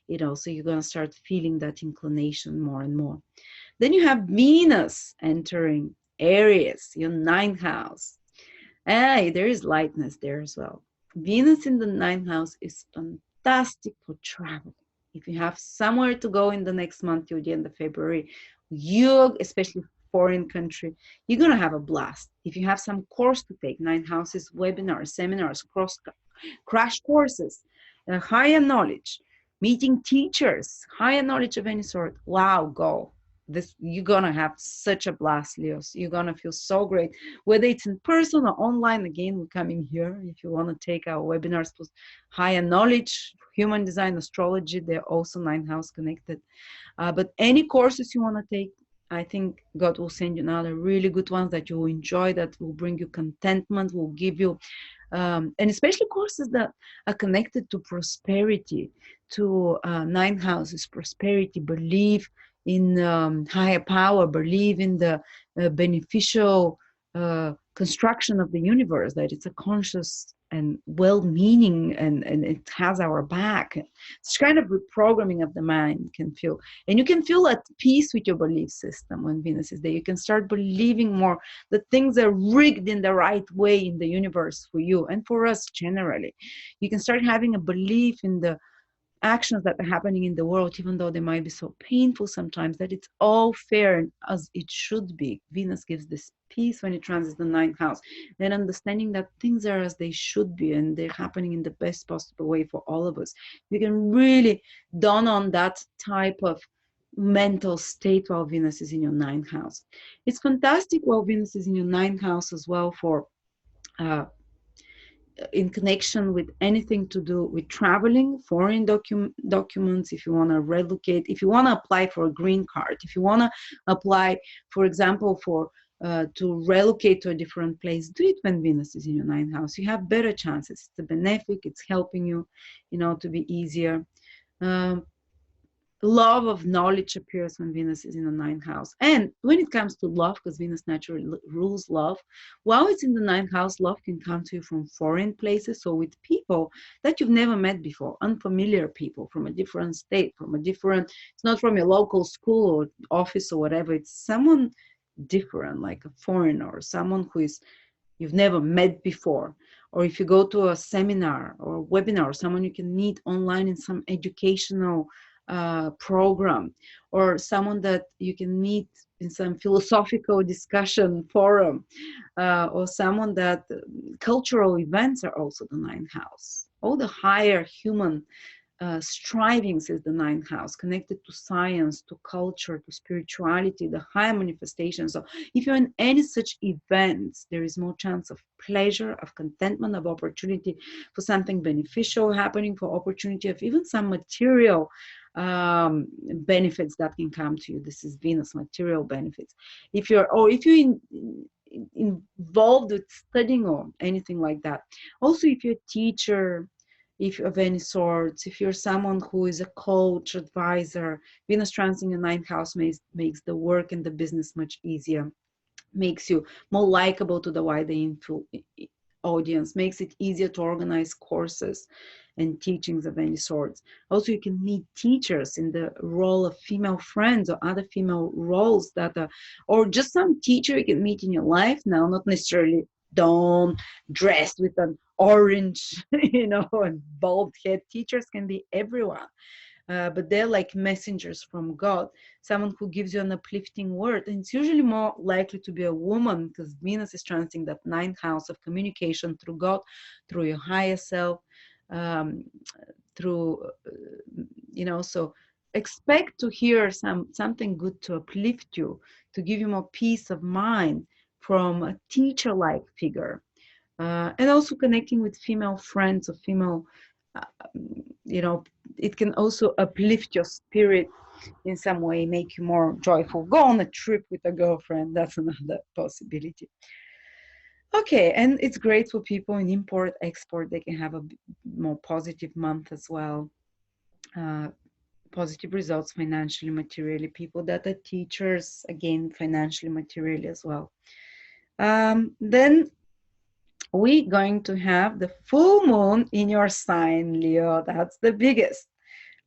Speaker 2: you know, so you're going to start feeling that inclination more and more. Then you have Venus entering Aries, your 9th house. Hey, there is lightness there as well. Venus in the 9th house is fantastic for travel. If you have somewhere to go in the next month till the end of February, you, especially foreign country, you're going to have a blast. If you have some course to take, 9th houses, webinars, seminars, crash courses, higher knowledge, meeting teachers, higher knowledge of any sort, wow, go. This, you're gonna have such a blast, Leos. You're gonna feel so great, whether it's in person or online. Again, we're coming here if you want to take our webinars for higher knowledge, human design, astrology. They're also 9th house connected. But any courses you want to take, I think God will send you another really good ones that you will enjoy, that will bring you contentment, will give you and especially courses that are connected to prosperity, to 9th houses, prosperity, belief in higher power, believe in the beneficial construction of the universe, that it's a conscious and well-meaning, and it has our back. It's kind of reprogramming of the mind can feel. And you can feel at peace with your belief system when Venus is there. You can start believing more that things are rigged in the right way in the universe for you and for us generally. You can start having a belief in the actions that are happening in the world, even though they might be so painful sometimes, that it's all fair and as it should be. Venus gives this peace when it transits the 9th house, and understanding that things are as they should be and they're happening in the best possible way for all of us. You can really dawn on that type of mental state while Venus is in your 9th house. It's fantastic while Venus is in your 9th house as well for in connection with anything to do with traveling, foreign documents, if you want to relocate, if you want to apply for a green card, if you want to apply, for example, for to relocate to a different place, do it when Venus is in your 9th house. You have better chances. It's a benefic, it's helping you, you know, to be easier. Love of knowledge appears when Venus is in the 9th house. And when it comes to love, because Venus naturally rules love, while it's in the 9th house, love can come to you from foreign places, so with people that you've never met before, unfamiliar people from a different state, from a different, it's not from your local school or office or whatever, it's someone different, like a foreigner, or someone who is you've never met before, or if you go to a seminar or webinar, someone you can meet online in some educational program, or someone that you can meet in some philosophical discussion forum, or someone that cultural events are also the ninth house. All the higher human strivings is the ninth house, connected to science, to culture, to spirituality, the higher manifestation. So if you're in any such events, there is more chance of pleasure, of contentment, of opportunity for something beneficial happening, for opportunity of even some material benefits that can come to you. This is Venus, material benefits. If you're involved with studying or anything like that. Also, if you're a teacher, if of any sorts, if you're someone who is a coach, advisor, Venus transit in the ninth house makes the work and the business much easier, makes you more likable to the wider audience, makes it easier to organize courses and teachings of any sorts. Also, you can meet teachers in the role of female friends or other female roles that are, or just some teacher you can meet in your life now, not necessarily don't dressed with an orange, and bald head. Teachers can be everyone. But they're like messengers from God, someone who gives you an uplifting word. And it's usually more likely to be a woman, because Venus is transiting that ninth house of communication through God, through your higher self, um, through, so expect to hear something good to uplift you, to give you more peace of mind from a teacher-like figure. And also connecting with female friends or female, uh, it can also uplift your spirit in some way, make you more joyful. Go on a trip with a girlfriend, that's another possibility. Okay, and it's great for people in import export. They can have a more positive month as well. Positive results financially, materially. People that are teachers, again, financially, materially as well. Then we're going to have the full moon in your sign, Leo. That's the biggest.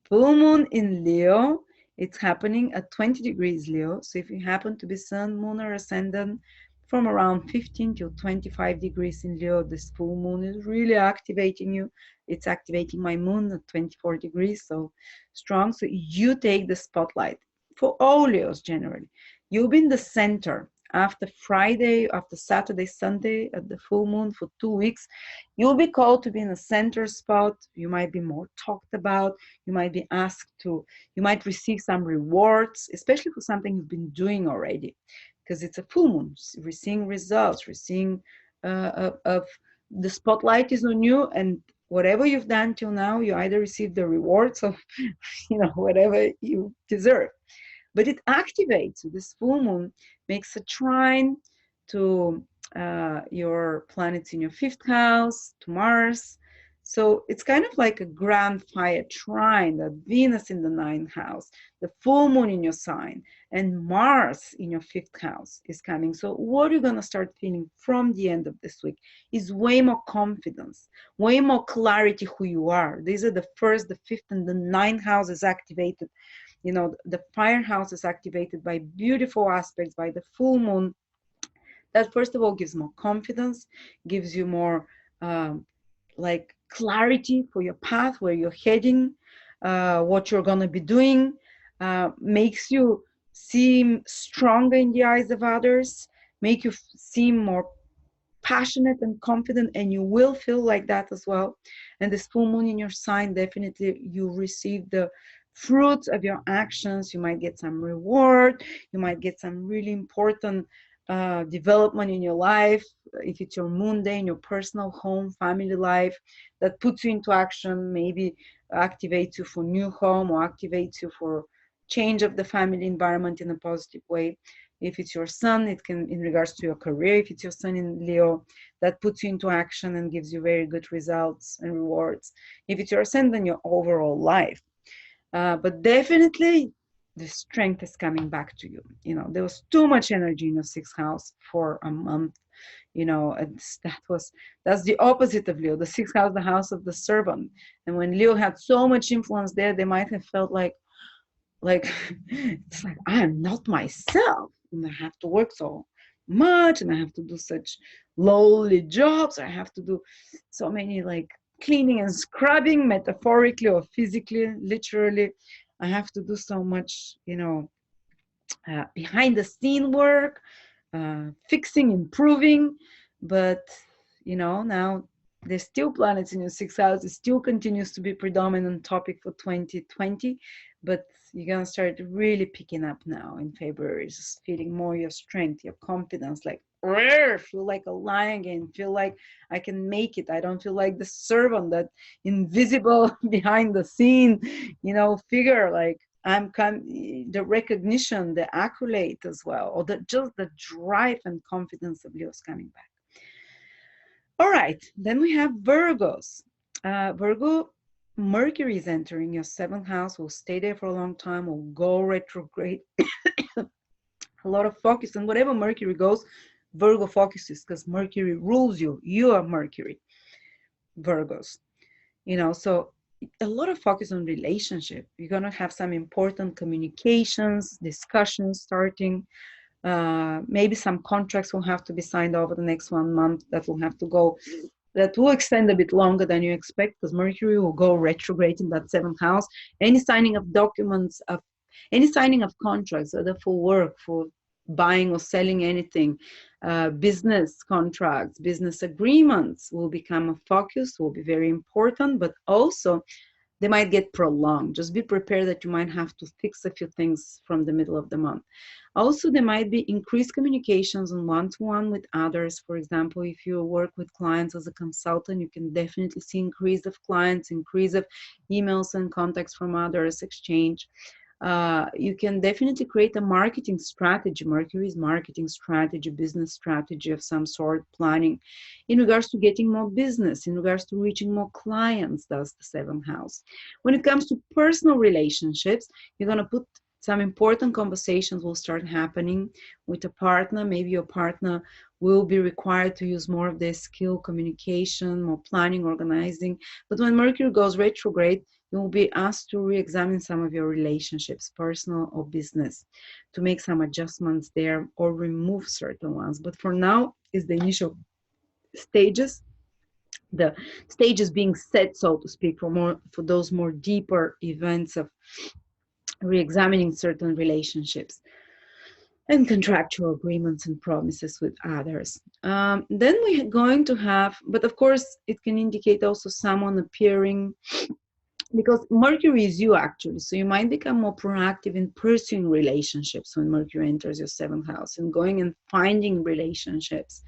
Speaker 2: Full moon in Leo, it's happening at 20 degrees Leo. So if you happen to be sun, moon, or ascendant from around 15 to 25 degrees in Leo, this full moon is really activating you. It's activating my moon at 24 degrees, so strong. So you take the spotlight for all Leos generally. You'll be in the center after Friday, after Saturday, Sunday at the full moon for 2 weeks. You'll be called to be in a center spot. You might be more talked about. You might be asked to, you might receive some rewards, especially for something you've been doing already, because it's a full moon. We're seeing results. We're seeing of the spotlight is on you, and whatever you've done till now, you either receive the rewards of, whatever you deserve. But it activates. This full moon makes a trine to your planets in your fifth house, to Mars. So it's kind of like a grand fire trine, that Venus in the ninth house, the full moon in your sign, and Mars in your fifth house is coming. So what you're going to start feeling from the end of this week is way more confidence, way more clarity who you are. These are the first, the fifth, and the ninth houses activated. The fire house is activated by beautiful aspects, by the full moon. That first of all gives more confidence, gives you more like clarity for your path, where you're heading, what you're going to be doing, makes you seem stronger in the eyes of others, make you seem more passionate and confident, and you will feel like that as well. And this full moon in your sign, definitely you receive the fruits of your actions. You might get some reward, you might get some really important development in your life, if it's your moon day in your personal home, family life, that puts you into action, maybe activates you for new home, or activates you for change of the family environment in a positive way. If it's your sun, it can, in regards to your career, if it's your sun in Leo, that puts you into action and gives you very good results and rewards. If it's your ascendant, your overall life. But definitely the strength is coming back to you. There was too much energy in your sixth house for a month. That's the opposite of Leo. The sixth house, the house of the servant. And when Leo had so much influence there, they might have felt like it's like, I am not myself, and I have to work so much, and I have to do such lowly jobs, or I have to do so many like cleaning and scrubbing, metaphorically or physically, literally. I have to do so much, you know, behind the scene work, fixing, improving. But, you know, now there's still planets in your sixth house. It still continues to be predominant topic for 2020, but you're going to start really picking up now in February, just feeling more your strength, your confidence, like, feel like a lion again, feel like I can make it. I don't feel like the servant, that invisible behind the scene, you know, figure. Like, the recognition, the accolade as well, or just the drive and confidence of Leo's coming back. All right, then we have Virgos. Virgo, Mercury is entering your seventh house, will stay there for a long time, will go retrograde. A lot of focus, and whatever Mercury goes, Virgo focuses, because Mercury rules you. You are Mercury, Virgos. You know, so a lot of focus on relationship. You're going to have some important communications, discussions starting. Maybe some contracts will have to be signed over the next 1 month that will have to go, that will extend a bit longer than you expect, because Mercury will go retrograde in that seventh house. Any signing of documents, any signing of contracts, whether for work, for buying or selling anything, business contracts, business agreements will become a focus, will be very important, but also they might get prolonged. Just be prepared that you might have to fix a few things from the middle of the month. Also, there might be increased communications on one-to-one with others. For example, if you work with clients as a consultant, you can definitely see increase of clients, increase of emails and contacts from others, exchange. You can definitely create a marketing strategy. Mercury's marketing strategy, business strategy of some sort, planning in regards to getting more business, in regards to reaching more clients. That's the seventh house. When it comes to personal relationships, you're going to put some important conversations will start happening with a partner. Maybe your partner will be required to use more of their skill, communication, more planning, organizing. But when Mercury goes retrograde, you will be asked to re-examine some of your relationships, personal or business, to make some adjustments there or remove certain ones. But for now, is the initial stages, the stages being set, so to speak, for those more deeper events of re-examining certain relationships and contractual agreements and promises with others. Then we're going to have, but of course, it can indicate also someone appearing, because Mercury is you actually, so you might become more proactive in pursuing relationships when Mercury enters your seventh house, and going and finding relationships,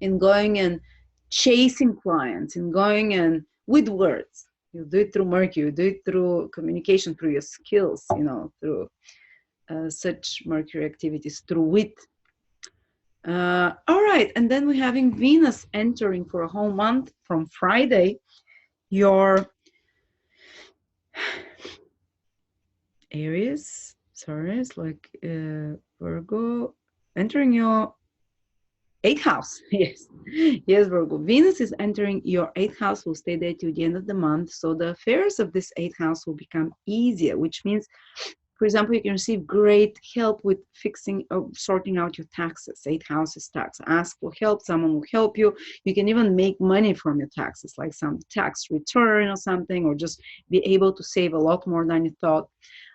Speaker 2: and going and chasing clients, and going and with words. You do it through Mercury, you do it through communication, through your skills, you know, through such Mercury activities, through wit. All right, and then we're having Venus entering for a whole month from Friday your Aries, sorry, it's like Virgo, entering your eighth house. Yes, yes, Virgo. Venus is entering your eighth house, will stay there till the end of the month. So the affairs of this eighth house will become easier, which means, for example, you can receive great help with fixing or sorting out your taxes. Eighth house is tax. Ask for help, someone will help you. You can even make money from your taxes, like some tax return or something, or just be able to save a lot more than you thought.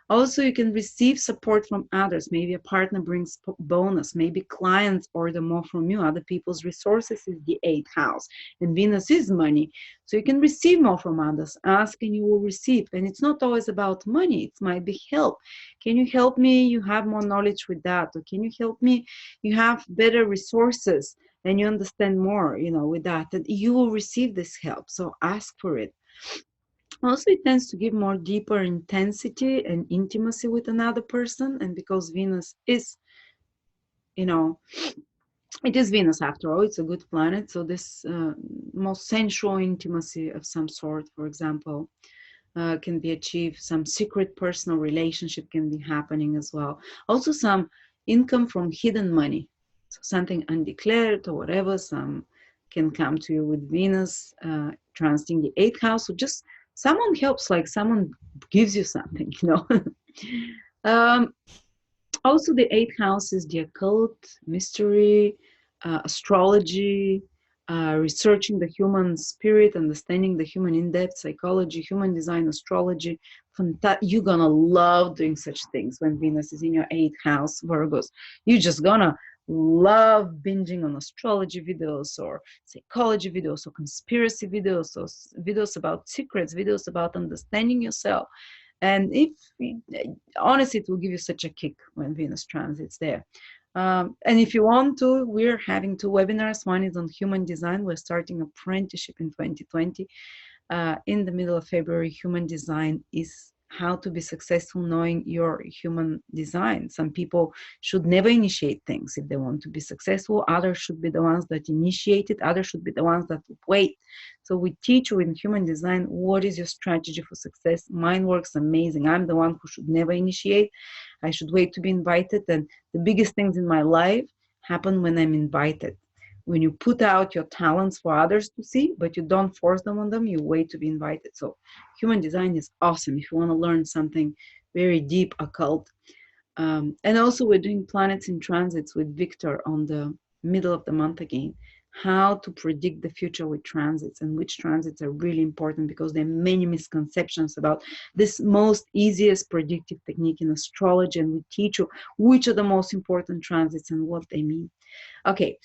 Speaker 2: Also, you can receive support from others. Maybe a partner brings bonus. Maybe clients order more from you. Other people's resources is the eighth house. And Venus is money. So you can receive more from others. Ask and you will receive. And it's not always about money. It might be help. Can you help me? You have more knowledge with that. Or can you help me? You have better resources and you understand more, you know, with that. And you will receive this help. So ask for it. Also, it tends to give more deeper intensity and intimacy with another person. And because Venus is, you know, it is Venus after all, it's a good planet. So this more sensual intimacy of some sort, for example, can be achieved. Some secret personal relationship can be happening as well. Also, some income from hidden money. So something undeclared or whatever, some can come to you with Venus transiting the eighth house. So just someone helps, like someone gives you something, you know. Also, the eighth house is the occult, mystery, astrology, researching the human spirit, understanding the human in-depth psychology, human design, astrology. You're gonna love doing such things when Venus is in your 8th house, Virgos. You're just gonna love binging on astrology videos or psychology videos or conspiracy videos or videos about secrets, videos about understanding yourself. And if honestly, it will give you such a kick when Venus transits there. And if you want to, we're having 2 webinars. One is on human design. We're starting apprenticeship in 2020. In the middle of February, human design is how to be successful knowing your human design. Some people should never initiate things if they want to be successful. Others should be the ones that initiate it. Others should be the ones that wait. So we teach you in human design, what is your strategy for success? Mine works amazing. I'm the one who should never initiate. I should wait to be invited. And the biggest things in my life happen when I'm invited. When you put out your talents for others to see, but you don't force them on them, you wait to be invited. So human design is awesome if you want to learn something very deep, occult. And also we're doing planets in transits with Victor on the middle of the month again. How to predict the future with transits, and which transits are really important, because there are many misconceptions about this most easiest predictive technique in astrology, and we teach you which are the most important transits and what they mean. Okay,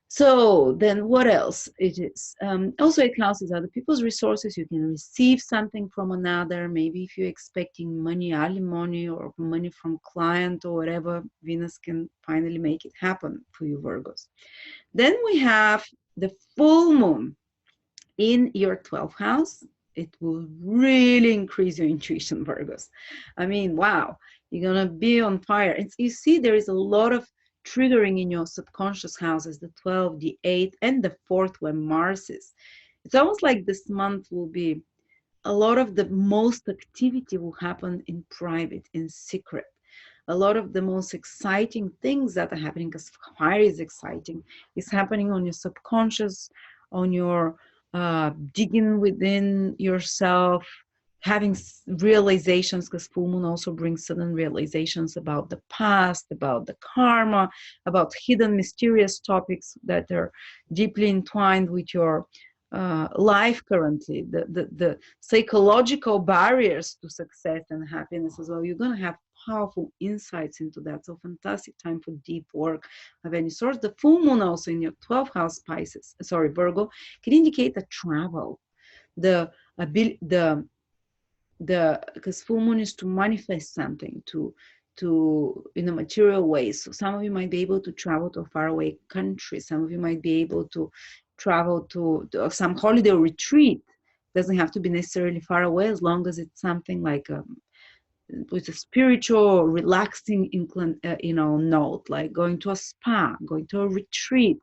Speaker 2: so then what else it is? Also, it houses other people's resources. You can receive something from another. Maybe if you're expecting money, alimony, or money from client or whatever, Venus can finally make it happen for you, Virgos. Then we have the full moon in your 12th house. It will really increase your intuition, Virgos. I mean, wow, you're going to be on fire. You see, there is a lot of triggering in your subconscious houses, the 12th, the 8th, and the 4th, where Mars is. It's almost like this month will be a lot of the most activity will happen in private, in secret. A lot of the most exciting things that are happening, because fire is exciting, is happening on your subconscious, on your digging within yourself, having realizations, because full moon also brings sudden realizations about the past, about the karma, about hidden mysterious topics that are deeply entwined with your life currently, the psychological barriers to success and happiness as well. You're going to have powerful insights into that. So fantastic time for deep work of any sort. The full moon also in your 12th house, Virgo, can indicate a travel. Because full moon is to manifest something, to in a material way. So some of you might be able to travel to a faraway country. Some of you might be able to travel to some holiday retreat. Doesn't have to be necessarily far away, as long as it's something like with a spiritual, relaxing note, like going to a spa, going to a retreat,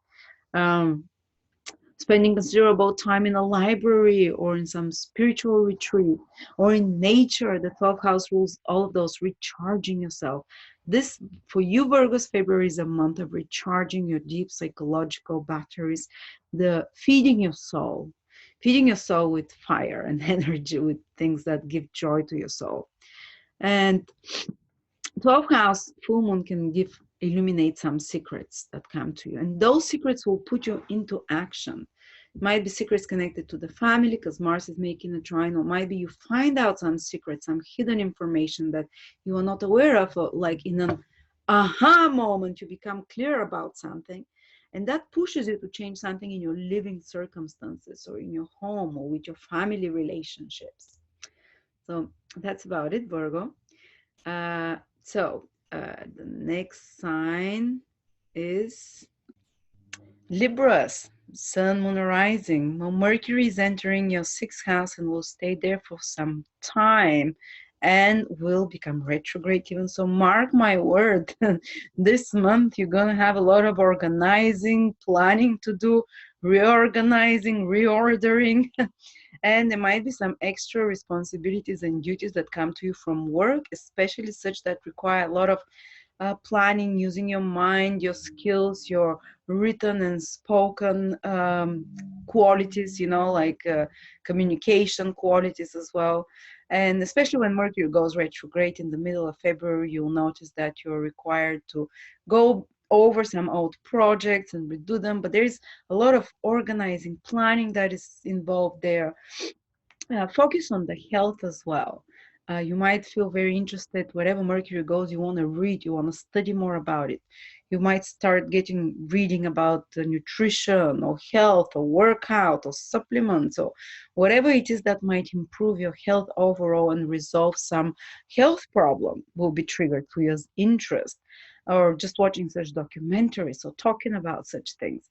Speaker 2: spending considerable time in a library or in some spiritual retreat or in nature. The 12th house rules all of those, recharging yourself. This, for you Virgos, February is a month of recharging your deep psychological batteries, the feeding your soul with fire and energy, with things that give joy to your soul. And 12th house full moon can illuminate some secrets that come to you, and those secrets will put you into action. It might be secrets connected to the family, because Mars is making a trine, or might be you find out some secrets, some hidden information that you are not aware of, or like in an aha moment you become clear about something, and that pushes you to change something in your living circumstances, or in your home, or with your family relationships. So that's about it, Virgo. The next sign is Libras, Sun, Moon, Rising. Well, Mercury is entering your 6th house and will stay there for some time and will become retrograde even. So mark my word, this month you're going to have a lot of organizing, planning to do, reorganizing, reordering. And there might be some extra responsibilities and duties that come to you from work, especially such that require a lot of planning, using your mind, your skills, your written and spoken qualities, like communication qualities as well. And especially when Mercury goes retrograde in the middle of February, you'll notice that you're required to go over some old projects and redo them, but there is a lot of organizing, planning that is involved there. Focus on the health as well. You might feel very interested wherever Mercury goes. You want to read, you want to study more about it. You might start reading about nutrition or health or workout or supplements or whatever it is that might improve your health overall and resolve some health problem will be triggered to your interest, or just watching such documentaries or talking about such things.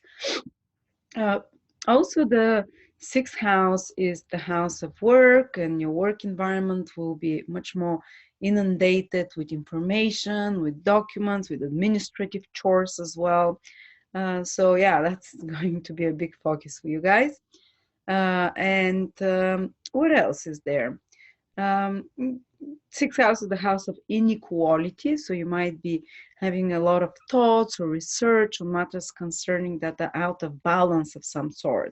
Speaker 2: Uh, Also, the sixth house is the house of work, and your work environment will be much more inundated with information, with documents, with administrative chores as well. So, yeah, that's going to be a big focus for you guys. And what else is there? Um, Sixth house is the house of inequality, so you might be having a lot of thoughts or research on matters concerning that are out of balance of some sort.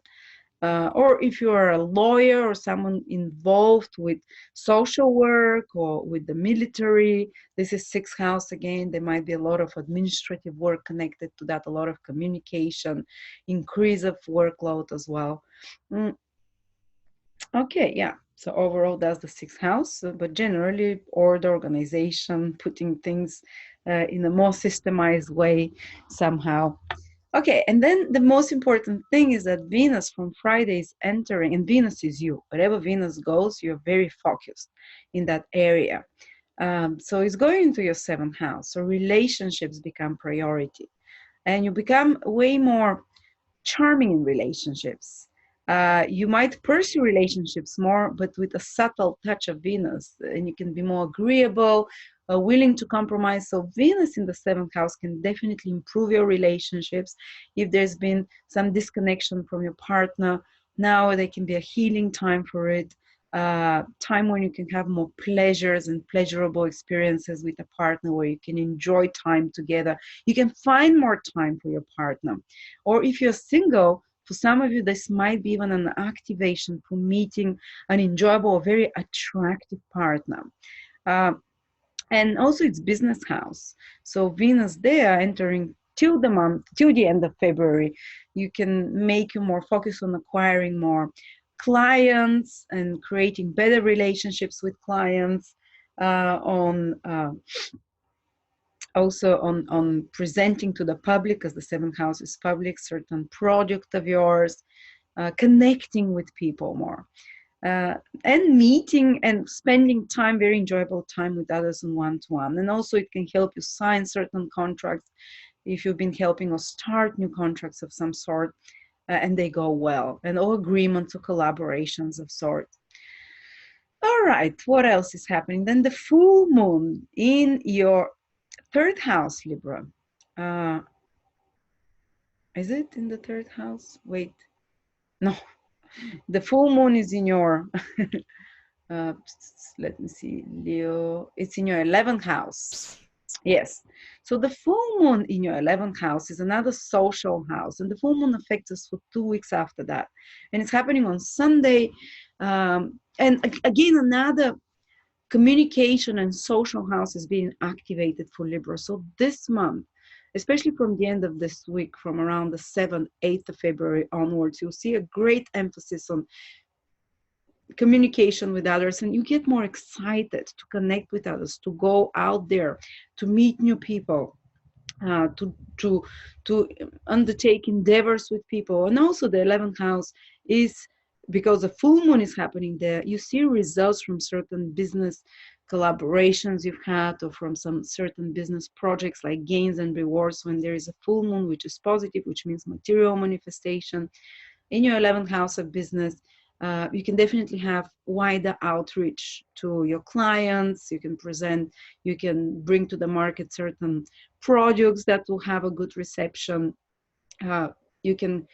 Speaker 2: Or if you are a lawyer or someone involved with social work or with the military, this is sixth house again. There might be a lot of administrative work connected to that, a lot of communication, increase of workload as well. Okay, yeah. So overall, that's the sixth house, but generally, order, organization, putting things in a more systemized way somehow. Okay, and then the most important thing is that Venus from Friday is entering, and Venus is you. Wherever Venus goes, you're very focused in that area. So it's going into your seventh house. So relationships become priority, and you become way more charming in relationships. You might pursue relationships more, but with a subtle touch of Venus, and you can be more agreeable, willing to compromise. So, Venus in the seventh house can definitely improve your relationships. If there's been some disconnection from your partner, now there can be a healing time for it. Time when you can have more pleasures and pleasurable experiences with a partner, where you can enjoy time together. You can find more time for your partner. Or if you're single, for some of you, this might be even an activation for meeting an enjoyable or very attractive partner. And also it's business house. So Venus there entering till the end of February, you can make you more focused on acquiring more clients and creating better relationships with clients, also on presenting to the public, as the seventh house is public, certain product of yours, connecting with people more, and meeting and spending time, very enjoyable time with others in one-to-one. And also it can help you sign certain contracts if you've been helping or start new contracts of some sort, and they go well, and all agreements or collaborations of sorts. All right, what else is happening? Then the full moon in your third house, Libra. Is it in the third house? Wait, no. The full moon is in your, let me see, Leo. It's in your 11th house. Yes. So the full moon in your 11th house is another social house. And the full moon affects us for 2 weeks after that. And it's happening on Sunday. And again, another communication and social house is being activated for Libra. So this month, especially from the end of this week, from around the 7th, 8th of February onwards, you'll see a great emphasis on communication with others, and you get more excited to connect with others, to go out there, to meet new people, to undertake endeavors with people. And also the 11th house is, because the full moon is happening there, you see results from certain business collaborations you've had, or from some certain business projects, like gains and rewards when there is a full moon, which is positive, which means material manifestation. In your 11th house of business, you can definitely have wider outreach to your clients. You can present, you can bring to the market certain products that will have a good reception. You can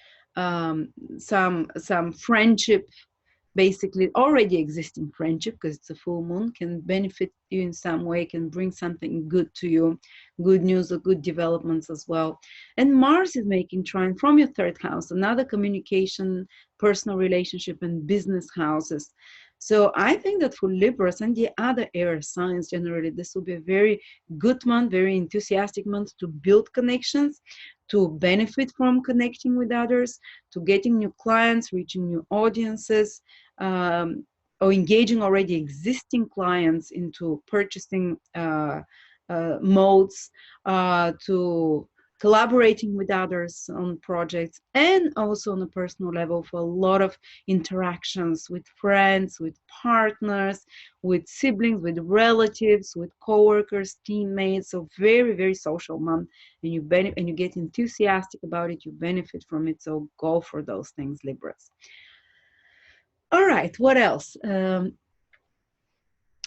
Speaker 2: some friendship, basically already existing friendship, because it's a full moon, can benefit you in some way, can bring something good to you, good news or good developments as well. And Mars is making trine from your third house, another communication, personal relationship, and business houses. So I think that for Libras and the other air signs generally, this will be a very good month, very enthusiastic month to build connections, to benefit from connecting with others, to getting new clients, reaching new audiences, or engaging already existing clients into purchasing modes, to collaborating with others on projects, and also on a personal level for a lot of interactions with friends, with partners, with siblings, with relatives, with co-workers, teammates. So very, very social month, and you get enthusiastic about it, you benefit from it. So go for those things, Libras. All right, what else?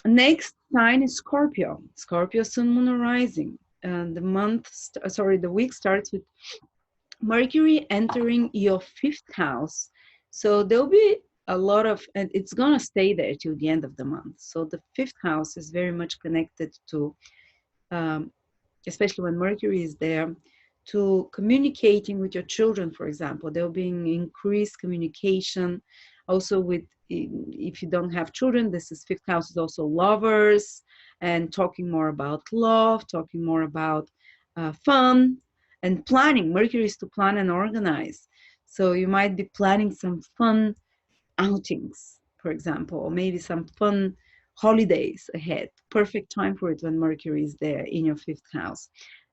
Speaker 2: Next sign is Scorpio. Scorpio, Sun, Moon, and Rising. And the week starts with Mercury entering your fifth house. So there'll be a lot of, and it's going to stay there till the end of the month. So the fifth house is very much connected to, especially when Mercury is there, to communicating with your children, for example. There'll be increased communication. Also with, if you don't have children, this is fifth house is also lovers, and talking more about love, talking more about fun and planning. Mercury is to plan and organize. So you might be planning some fun outings, for example, or maybe some fun holidays ahead. Perfect time for it when Mercury is there in your fifth house.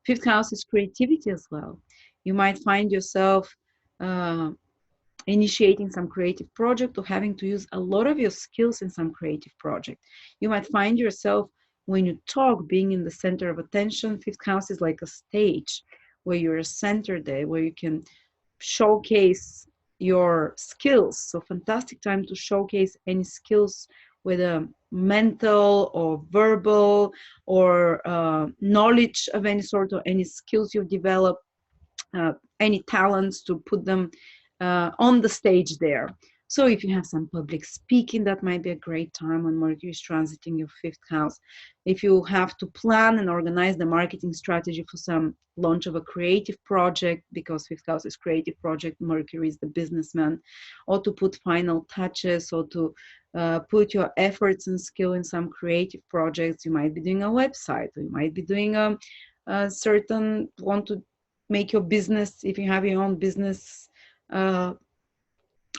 Speaker 2: Fifth house is creativity as well. You might find yourself initiating some creative project or having to use a lot of your skills in some creative project. You might find yourself, when you talk, being in the center of attention. Fifth house is like a stage where you're centered there, where you can showcase your skills. So fantastic time to showcase any skills, whether mental or verbal or knowledge of any sort, or any skills you've developed, any talents, to put them on the stage there. So if you have some public speaking, that might be a great time when Mercury is transiting your fifth house. If you have to plan and organize the marketing strategy for some launch of a creative project, because fifth house is creative project, Mercury is the businessman, or to put final touches, or to put your efforts and skill in some creative projects. You might be doing a website, or you might be doing a certain, want to make your business, if you have your own business,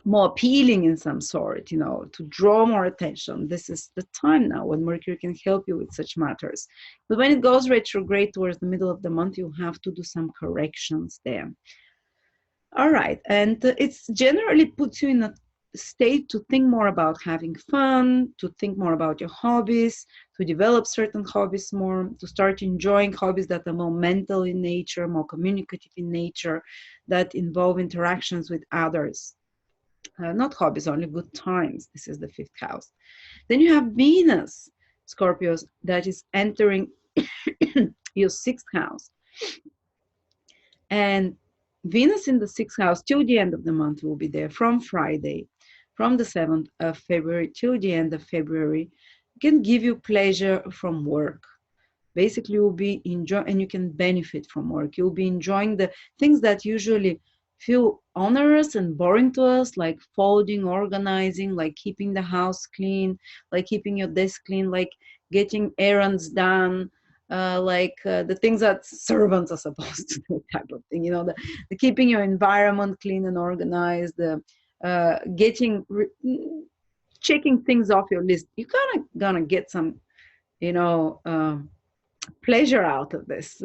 Speaker 2: more appealing in some sort, to draw more attention. This is the time now when Mercury can help you with such matters. But when it goes retrograde towards the middle of the month, you have to do some corrections there. All right, and it's generally puts you in a state to think more about having fun, to think more about your hobbies, to develop certain hobbies more, to start enjoying hobbies that are more mental in nature, more communicative in nature, that involve interactions with others. Not hobbies, only good times. This is the fifth house. Then you have Venus, Scorpios, that is entering your sixth house. And Venus in the sixth house till the end of the month will be there from Friday, from the 7th of February till the end of February. It can give you pleasure from work. Basically, you'll be enjoying, and you can benefit from work. You'll be enjoying the things that usually feel onerous and boring to us, like folding, organizing, like keeping the house clean, like keeping your desk clean, like getting errands done, the things that servants are supposed to do, type of thing. The keeping your environment clean and organized, the checking things off your list. You're kind of gonna get some, pleasure out of this,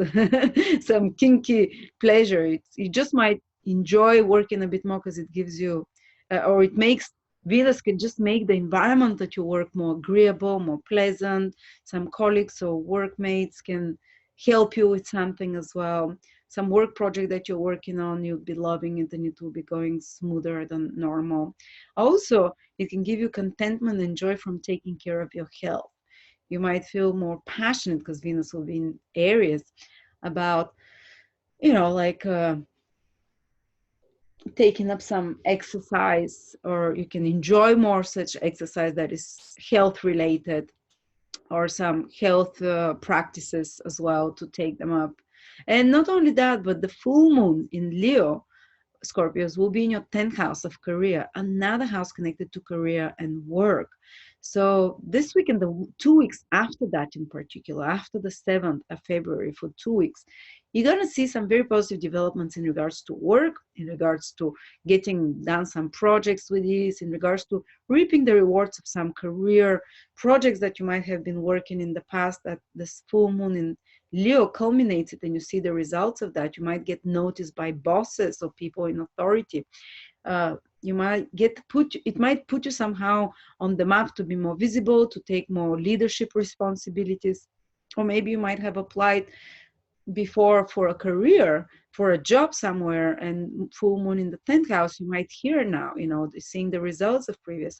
Speaker 2: some kinky pleasure. You just might enjoy working a bit more because it gives you, or it makes, Venus can just make the environment that you work more agreeable, more pleasant. Some colleagues or workmates can help you with something as well. Some work project that you're working on, you'll be loving it and it will be going smoother than normal. Also, it can give you contentment and joy from taking care of your health. You might feel more passionate because Venus will be in Aries about, taking up some exercise, or you can enjoy more such exercise that is health related, or some health practices as well, to take them up. And not only that, but the full moon in Leo, Scorpios, will be in your 10th house of career, another house connected to career and work. So this week and the 2 weeks after that, in particular, after the 7th of February, for 2 weeks, you're going to see some very positive developments in regards to work, in regards to getting done some projects with this, in regards to reaping the rewards of some career projects that you might have been working in the past. That this full moon in Leo culminates it, and you see the results of that. You might get noticed by bosses or people in authority. You might it might put you somehow on the map to be more visible, to take more leadership responsibilities, or maybe you might have applied before for a career, for a job somewhere, and full moon in the 10th house, you might hear now, seeing the results of previous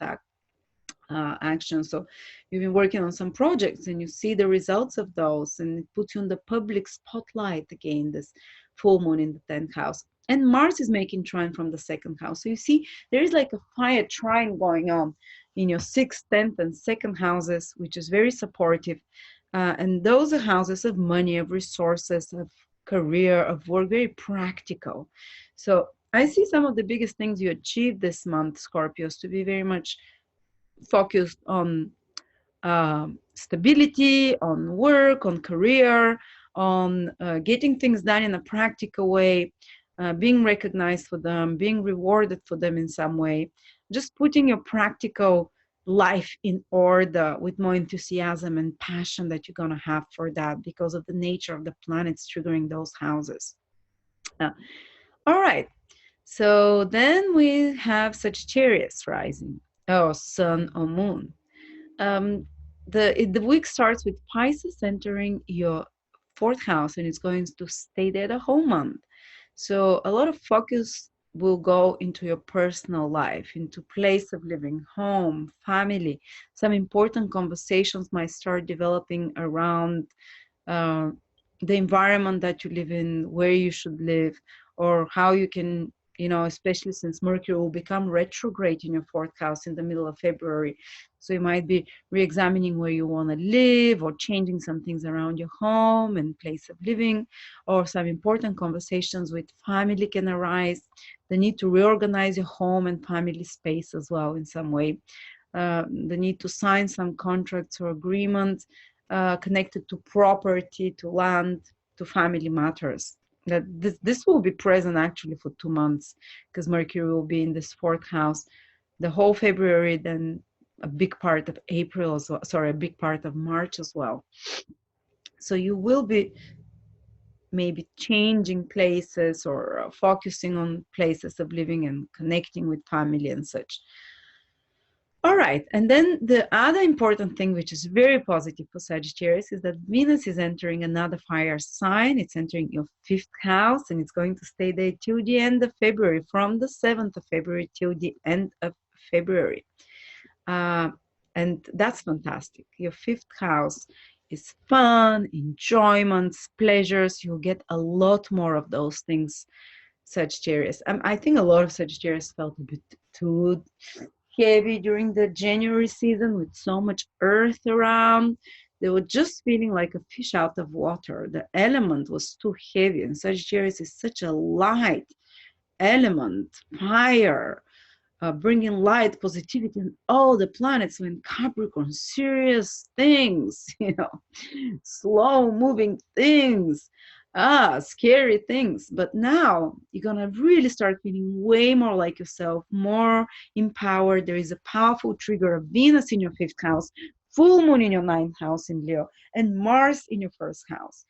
Speaker 2: action. So you've been working on some projects and you see the results of those, and it puts you in the public spotlight again, this full moon in the 10th house. And Mars is making trine from the 2nd house. So you see, there is like a fire trine going on in your 6th, 10th, and 2nd houses, which is very supportive. And those are houses of money, of resources, of career, of work, very practical. So I see some of the biggest things you achieved this month, Scorpios, to be very much focused on stability, on work, on career, on getting things done in a practical way, being recognized for them, being rewarded for them in some way, just putting your practical life in order with more enthusiasm and passion that you're going to have for that because of the nature of the planets triggering those houses. All right. So then we have Sagittarius rising. Oh, sun or moon. The week starts with Pisces entering your 4th house, and it's going to stay there the whole month. So a lot of focus will go into your personal life, into place of living, home, family. Some important conversations might start developing around the environment that you live in, where you should live, or how you can, especially since Mercury will become retrograde in your 4th house in the middle of February. So you might be re-examining where you want to live, or changing some things around your home and place of living, or some important conversations with family can arise. The need to reorganize your home and family space as well in some way. The need to sign some contracts or agreements connected to property, to land, to family matters. That this will be present actually for 2 months, because Mercury will be in this 4th house the whole February, then a big part of April as well, a big part of March as well. So you will be maybe changing places or focusing on places of living and connecting with family and such. All right, and then the other important thing, which is very positive for Sagittarius, is that Venus is entering another fire sign. It's entering your 5th house, and it's going to stay there till the end of February, from the 7th of February till the end of February. And that's fantastic. Your 5th house is fun, enjoyments, pleasures. You'll get a lot more of those things, Sagittarius. I think a lot of Sagittarius felt a bit too heavy during the January season with so much earth around. They were just feeling like a fish out of water. The element was too heavy, and Sagittarius is such a light element, fire, bringing light, positivity, and all the planets were in Capricorn, serious things, slow moving things, scary things. But now you're gonna really start feeling way more like yourself, more empowered. There is a powerful trigger of Venus in your 5th house, full moon in your 9th house in Leo, and Mars in your 1st house.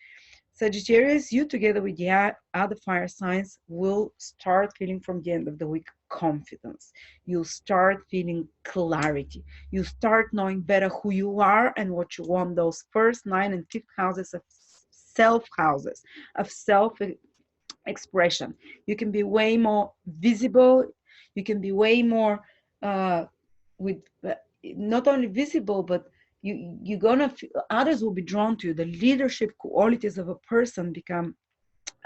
Speaker 2: Sagittarius, you together with the other fire signs will start feeling from the end of the week confidence. You'll start feeling clarity. You start knowing better who you are and what you want. Those 1st, 9th, and 5th houses of self expression. You can be way more visible. You can be way more with not only visible, but you're gonna others will be drawn to you. The leadership qualities of a person become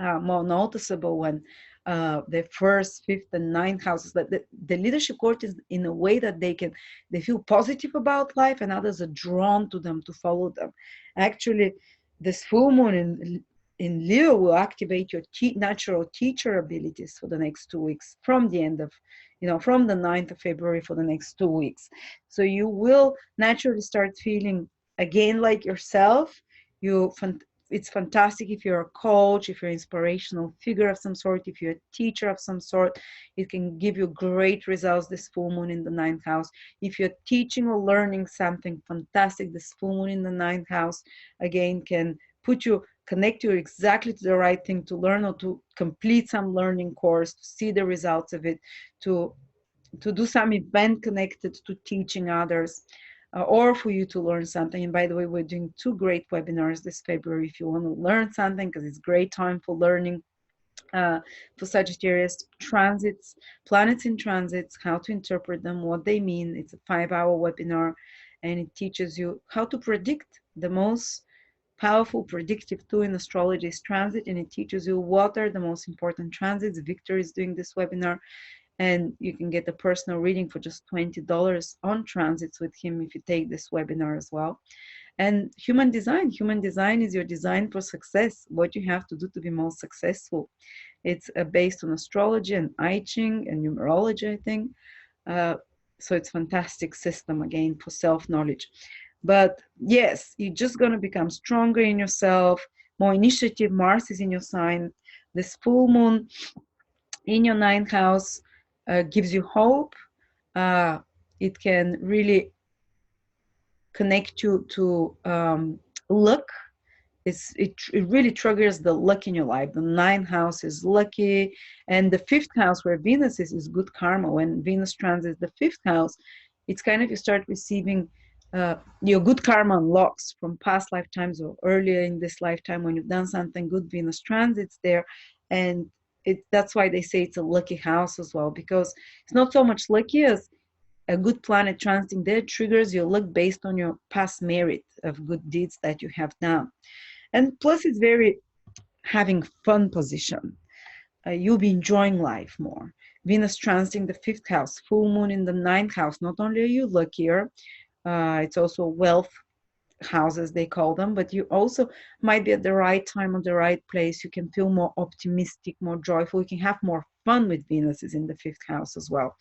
Speaker 2: more noticeable when the 1st, 5th, and 9th houses. But the leadership qualities in a way that they feel positive about life, and others are drawn to them to follow them. Actually, this full moon in in Leo will activate your natural teacher abilities for the next 2 weeks from the end of, from the 9th of February for the next 2 weeks. So you will naturally start feeling again like yourself. It's fantastic if you're a coach, if you're an inspirational figure of some sort, if you're a teacher of some sort. It can give you great results this full moon in the ninth house. If you're teaching or learning something fantastic, this full moon in the ninth house again can connect you exactly to the right thing to learn, or to complete some learning course, to see the results of it, to do some event connected to teaching others, or for you to learn something. And by the way, we're doing 2 great webinars this February if you want to learn something, because it's a great time for learning. For Sagittarius, transits, planets in transits, how to interpret them, what they mean. It's a 5-hour webinar, and it teaches you how to predict. The most powerful predictive tool in astrology is transit, and it teaches you what are the most important transits. Victor is doing this webinar, and you can get a personal reading for just $20 on transits with him if you take this webinar as well. And human design is your design for success, what you have to do to be most successful. It's based on astrology and I Ching and numerology, I think. So it's a fantastic system, again, for self-knowledge. But yes, you're just going to become stronger in yourself, more initiative. Mars is in your sign. This full moon in your ninth house gives you hope. It can really connect you to luck. It really triggers the luck in your life. The ninth house is lucky, and the fifth house where Venus is good karma. When Venus transits the fifth house, it's kind of you start receiving your good karma unlocks from past lifetimes or earlier in this lifetime when you've done something good. Venus transits there, and that's why they say it's a lucky house as well, because it's not so much lucky as a good planet transiting there triggers your luck based on your past merit of good deeds that you have done. And plus, it's very having fun position. You'll be enjoying life more. Venus transiting the fifth house, full moon in the ninth house. Not only are you luckier, it's also wealth houses, they call them, but you also might be at the right time or the right place. You can feel more optimistic, more joyful. You can have more fun with Venus is in the fifth house as well.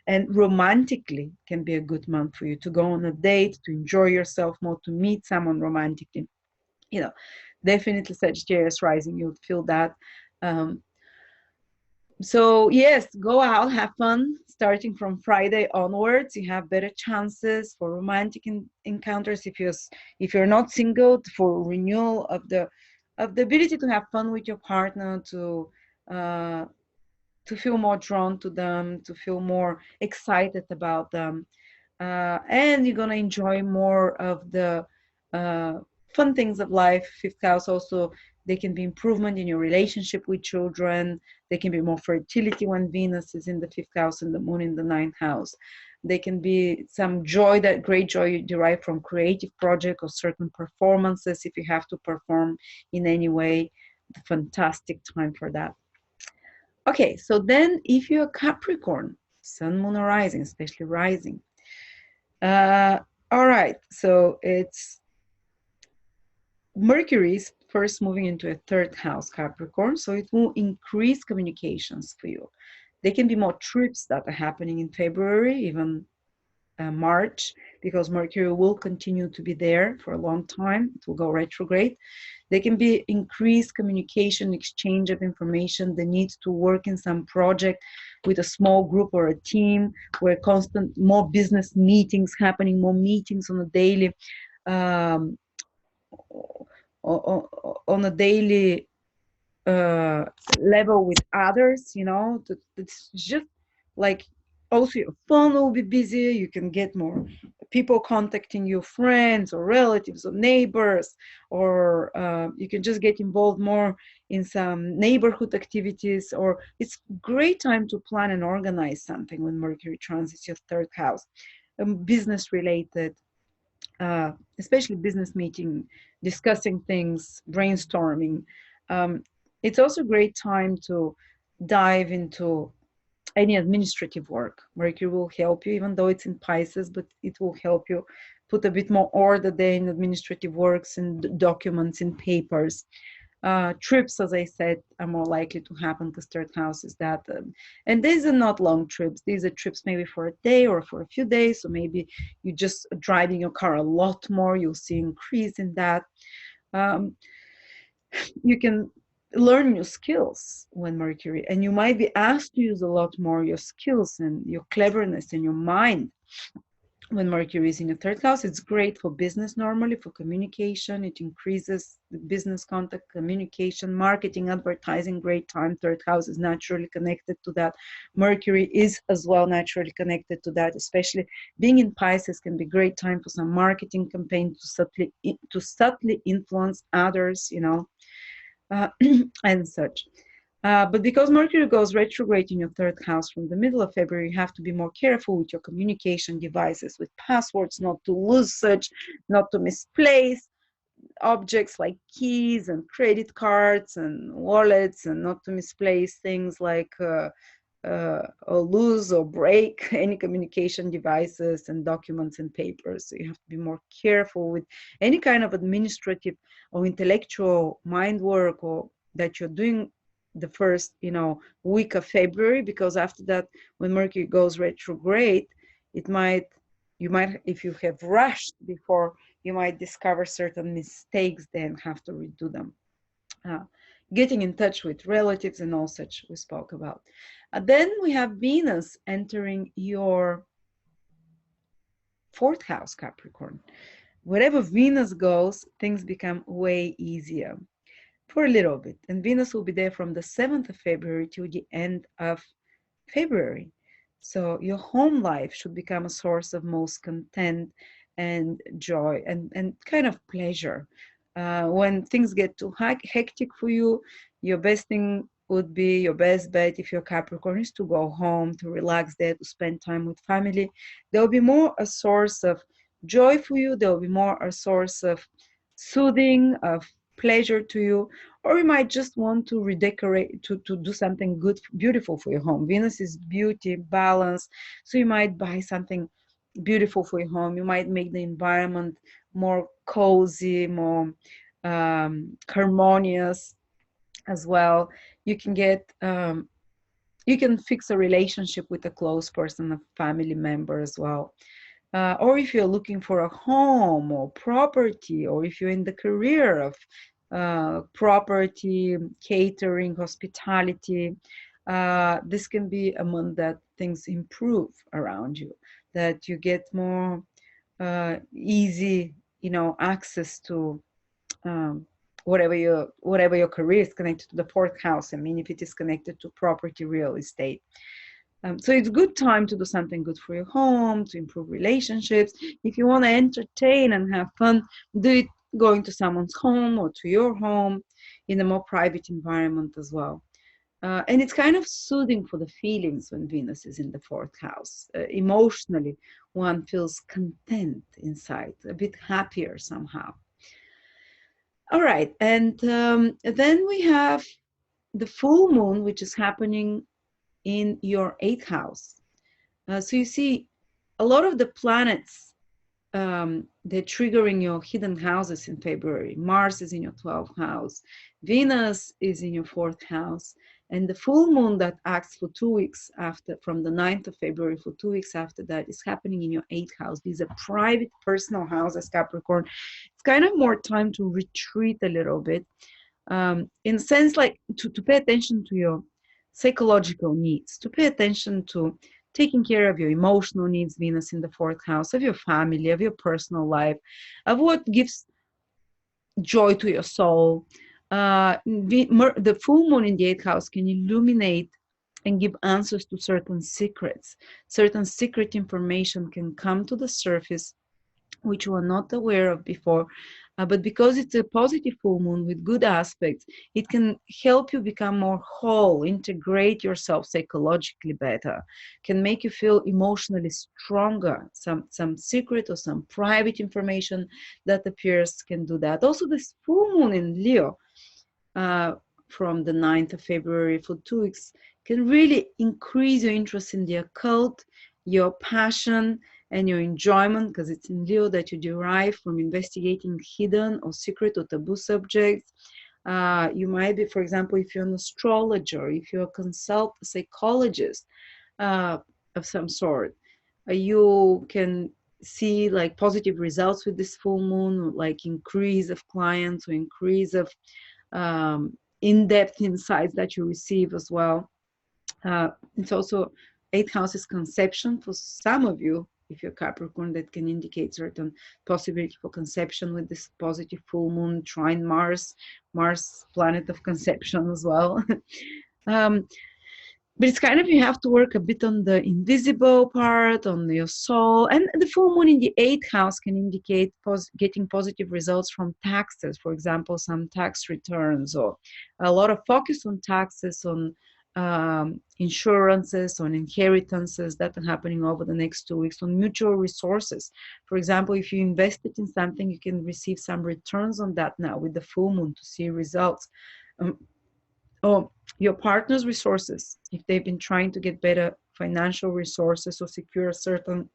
Speaker 2: And romantically can be a good month for you to go on a date, to enjoy yourself more, to meet someone romantically. Definitely Sagittarius rising, you'll feel that. So yes, go out, have fun. Starting from Friday onwards, you have better chances for romantic encounters. If you're not single, for renewal of the ability to have fun with your partner, to feel more drawn to them, to feel more excited about them. And you're going to enjoy more of the fun things of life. Fifth house also, there can be improvement in your relationship with children. There can be more fertility when Venus is in the fifth house and the moon in the ninth house. There can be some joy, that great joy you derive from creative project or certain performances. If you have to perform in any way, fantastic time for that. Okay, so then if you're Capricorn, sun, moon, or rising, especially rising. All right, so it's Mercury is first moving into a third house, Capricorn, so it will increase communications for you. There can be more trips that are happening in February, even March, because Mercury will continue to be there for a long time. It will go retrograde. There can be increased communication, exchange of information, the need to work in some project with a small group or a team, where more business meetings happening, more meetings on a daily level with others. It's just like, also your phone will be busy. You can get more people contacting you, friends or relatives or neighbors, or you can just get involved more in some neighborhood activities. Or it's great time to plan and organize something when Mercury transits your third house, business related, especially business meeting, discussing things, brainstorming. It's also a great time to dive into any administrative work. Mercury will help you, even though it's in Pisces, but it will help you put a bit more order there in administrative works and documents and papers. Trips, as I said, are more likely to happen because third house is that. And these are not long trips. These are trips maybe for a day or for a few days. So maybe you just driving your car a lot more. You'll see increase in that. Um, you can learn new skills when Mercury, and you might be asked to use a lot more your skills and your cleverness and your mind when Mercury is in your third house. It's great for business normally, for communication. It increases the business contact, communication, marketing, advertising. Great time. Third house is naturally connected to that. Mercury is as well naturally connected to that, especially being in Pisces can be great time for some marketing campaign to subtly influence others, and such. But because Mercury goes retrograde in your third house from the middle of February, you have to be more careful with your communication devices, with passwords, not to lose such, not to misplace objects like keys and credit cards and wallets, and not to misplace things like or lose or break any communication devices and documents and papers. So you have to be more careful with any kind of administrative or intellectual mind work or that you're doing the first week of February, because after that, when Mercury goes retrograde, you might, if you have rushed before, you might discover certain mistakes, then have to redo them. Getting in touch with relatives and all such we spoke about. Then we have Venus entering your fourth house, Capricorn. Wherever Venus goes, things become way easier for a little bit. And Venus will be there from the 7th of February to the end of February. So your home life should become a source of most content and joy and kind of pleasure. When things get too hectic for you, your best thing would be, your best bet if you're Capricorn, is to go home, to relax there, to spend time with family. There will be more a source of joy for you. There will be more a source of soothing, of pleasure to you. Or you might just want to redecorate, to do something good, beautiful for your home. Venus is beauty, balance. So you might buy something beautiful for your home. You might make the environment more cozy, more harmonious as well. You can get you can fix a relationship with a close person, a family member as well. Or if you're looking for a home or property, or if you're in the career of property, catering, hospitality, this can be a month that things improve around you, that you get more easy, access to whatever your career is connected to the fourth house. I mean, if it is connected to property, real estate. So it's a good time to do something good for your home, to improve relationships. If you want to entertain and have fun, do it going to someone's home or to your home in a more private environment as well. And it's kind of soothing for the feelings when Venus is in the fourth house. Emotionally, one feels content inside, a bit happier somehow. All right, and then we have the full moon, which is happening in your eighth house. So you see, a lot of the planets, they're triggering your hidden houses in February. Mars is in your 12th house. Venus is in your fourth house. And the full moon that acts for 2 weeks after, from the 9th of February, for 2 weeks after that, is happening in your eighth house. These are private, personal houses, Capricorn. It's kind of more time to retreat a little bit. In a sense, like to pay attention to your psychological needs, to pay attention to taking care of your emotional needs, Venus in the fourth house, of your family, of your personal life, of what gives joy to your soul. The full moon in the eighth house can illuminate and give answers to certain secrets. Certain secret information can come to the surface which you were not aware of before. But because it's a positive full moon with good aspects, it can help you become more whole, integrate yourself psychologically better, can make you feel emotionally stronger. Some secret or some private information that appears can do that. Also, this full moon in Leo from the 9th of February for 2 weeks can really increase your interest in the occult, your passion, and your enjoyment, because it's in Leo that you derive from investigating hidden or secret or taboo subjects. You might be, for example, if you're an astrologer, if you're a psychologist uh, of some sort, you can see like positive results with this full moon, like increase of clients or increase of in-depth insights that you receive as well. It's also eighth house is conception for some of you. If you're Capricorn, that can indicate certain possibility for conception with this positive full moon trine Mars, planet of conception as well. um, but it's kind of, you have to work a bit on the invisible part, on your soul. And the full moon in the eighth house can indicate getting positive results from taxes, for example, some tax returns, or a lot of focus on taxes, on insurances, on inheritances that are happening over the next 2 weeks, on mutual resources. For example, if you invested in something, you can receive some returns on that now with the full moon to see results. Or your partner's resources, if they've been trying to get better financial resources or secure certain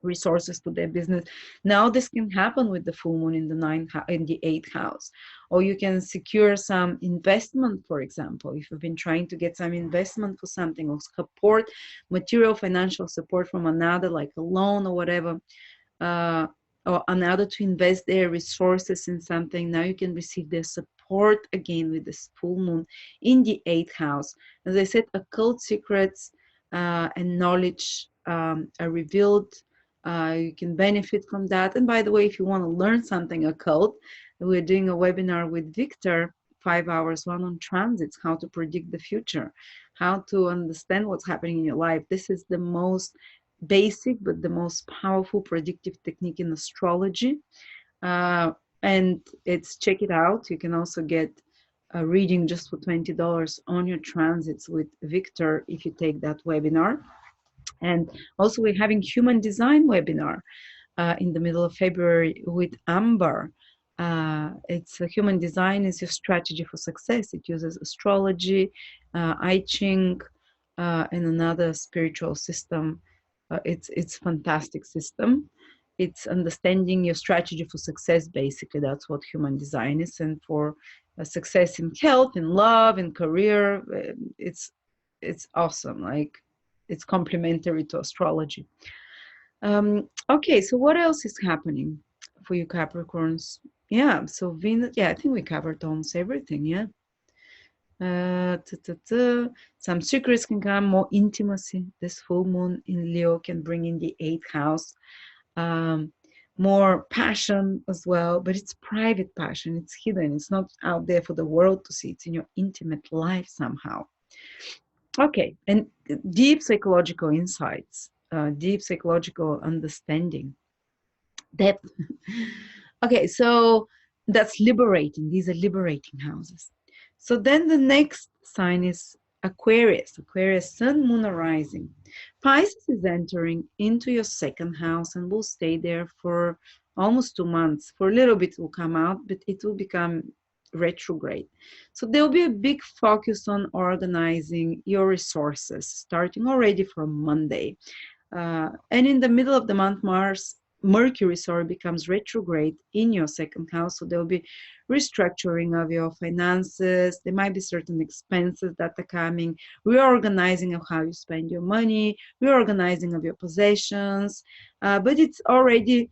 Speaker 2: resources to their business, now this can happen with the full moon in the eighth house. Or you can secure some investment, for example, if you've been trying to get some investment for something, or support, material financial support from another, like a loan or whatever, or another to invest their resources in something. Now you can receive their support again with this full moon in the eighth house. As I said, occult secrets and knowledge are revealed. You can benefit from that. And by the way, if you want to learn something occult, we're doing a webinar with Victor, 5 hours, one on transits, how to predict the future, how to understand what's happening in your life. This is the most basic but the most powerful predictive technique in astrology. And it's, check it out. You can also get a reading just for $20 on your transits with Victor if you take that webinar. And also we're having human design webinar in the middle of February with Amber. It's human design is your strategy for success. It uses astrology, I Ching, and another spiritual system. It's fantastic system. It's understanding your strategy for success. Basically, that's what human design is. And for success in health, in love, in career, it's awesome. Like, it's complementary to astrology. Okay, so what else is happening for you Capricorns? Yeah, so Venus, yeah, I think we covered almost everything, yeah. Some secrets can come, more intimacy. This full moon in Leo can bring in the eighth house. More passion as well, but it's private passion. It's hidden. It's not out there for the world to see. It's in your intimate life somehow. Okay, and deep psychological insights, deep psychological understanding, depth. Okay, so that's liberating. These are liberating houses. So then the next sign is Aquarius. Aquarius, sun, moon, or rising. Pisces is entering into your second house and will stay there for almost 2 months. For a little bit it will come out, but it will become retrograde. So there'll be a big focus on organizing your resources, starting already from Monday. And in the middle of the month, Mercury becomes retrograde in your second house. So there'll be restructuring of your finances. There might be certain expenses that are coming, reorganizing of how you spend your money, reorganizing of your possessions. But it's already,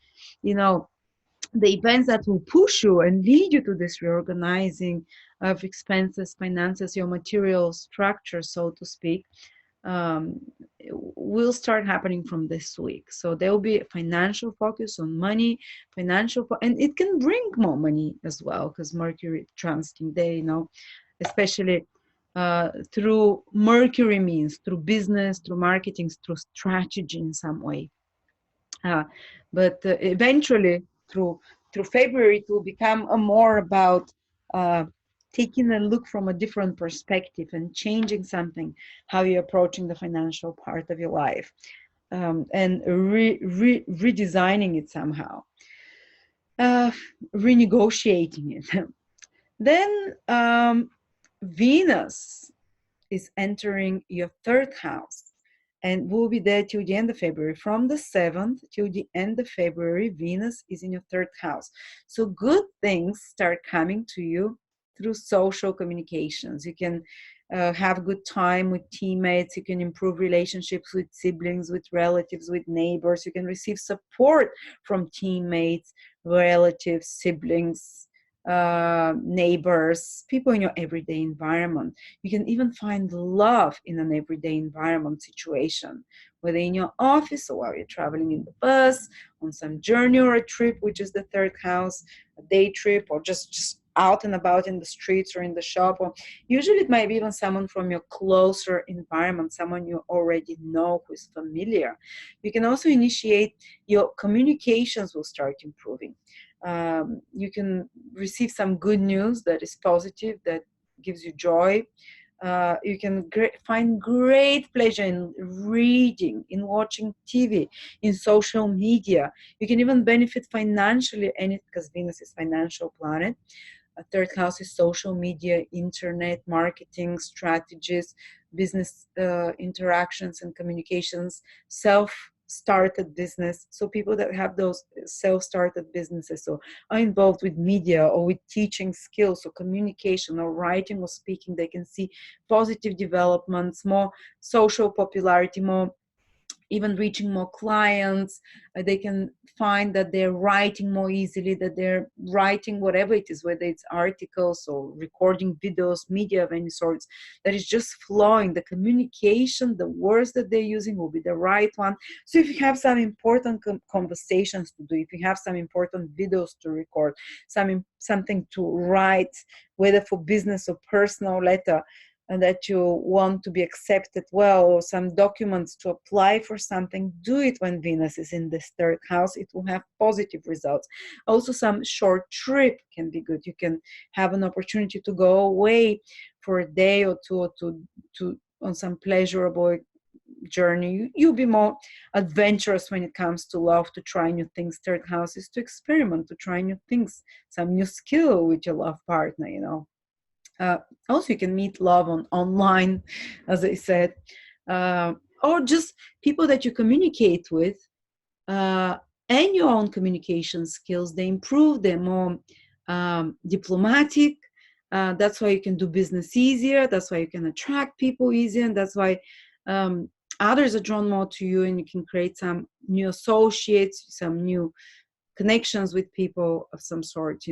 Speaker 2: the events that will push you and lead you to this reorganizing of expenses, finances, your material structure, so to speak, will start happening from this week. So there will be a financial focus on money, and it can bring more money as well, because Mercury transiting there, especially through Mercury means through business, through marketing, through strategy in some way. But eventually through February, it will become more about taking a look from a different perspective and changing something, how you're approaching the financial part of your life, and redesigning it somehow, renegotiating it. Then Venus is entering your third house and will be there till the end of February. From the 7th till the end of February, Venus is in your third house. So good things start coming to you through social communications. You can have good time with teammates. You can improve relationships with siblings, with relatives, with neighbors. You can receive support from teammates, relatives, siblings, neighbors, people in your everyday environment. You can even find love in an everyday environment situation, whether in your office or while you're traveling in the bus, on some journey or a trip, which is the third house, a day trip, or just out and about in the streets or in the shop. Or usually it might be even someone from your closer environment, someone you already know who is familiar. You can also initiate, your communications will start improving. You can receive some good news that is positive, that gives you joy. You can find great pleasure in reading, in watching TV, in social media. You can even benefit financially, because Venus is financial planet. A third house is social media, internet, marketing strategies, business interactions and communications, self-started business. So people that have those self-started businesses or are involved with media or with teaching skills or communication or writing or speaking, they can see positive developments, more social popularity, more even reaching more clients. They can find that they're writing more easily, that they're writing whatever it is, whether it's articles or recording videos, media of any sorts, that is just flowing. The communication, the words that they're using will be the right one. So if you have some important conversations to do, if you have some important videos to record, something to write, whether for business or personal letter, and that you want to be accepted well, or some documents to apply for something, do it when Venus is in this third house. It will have positive results. Also, some short trip can be good. You can have an opportunity to go away for a day or two, or to on some pleasurable journey. You'll be more adventurous when it comes to love, to try new things. Third house is to experiment, to try new things, some new skill with your love partner, also, you can meet love online, as I said, or just people that you communicate with, and your own communication skills. They improve, they're more diplomatic. That's why you can do business easier. That's why you can attract people easier. And that's why others are drawn more to you, and you can create some new associates, some new connections with people of some sort,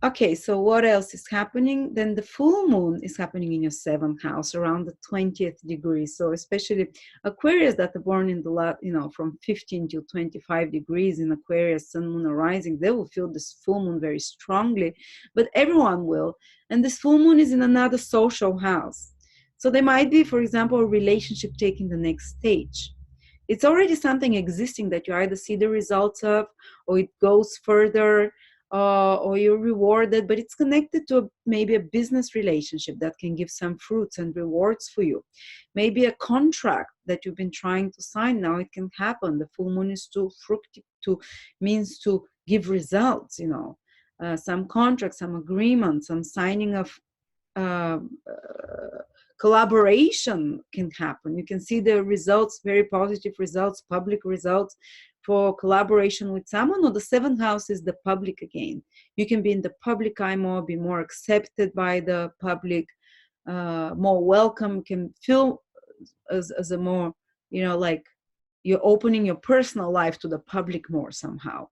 Speaker 2: Okay, so what else is happening? Then the full moon is happening in your seventh house around the 20th degree. So especially Aquarius that are born in the from 15 to 25 degrees in Aquarius, sun, moon, or rising, they will feel this full moon very strongly, but everyone will. And this full moon is in another social house. So there might be, for example, a relationship taking the next stage. It's already something existing that you either see the results of, or it goes further, or you're rewarded, but it's connected to maybe a business relationship that can give some fruits and rewards for you. Maybe a contract that you've been trying to sign, now it can happen. The full moon is means to give results, some contracts, some agreements, some signing of collaboration can happen. You can see the results, very positive results, public results for collaboration with someone. Or the seventh house is the public again. You can be in the public eye more, be more accepted by the public, more welcome, can feel as a more, like you're opening your personal life to the public more somehow.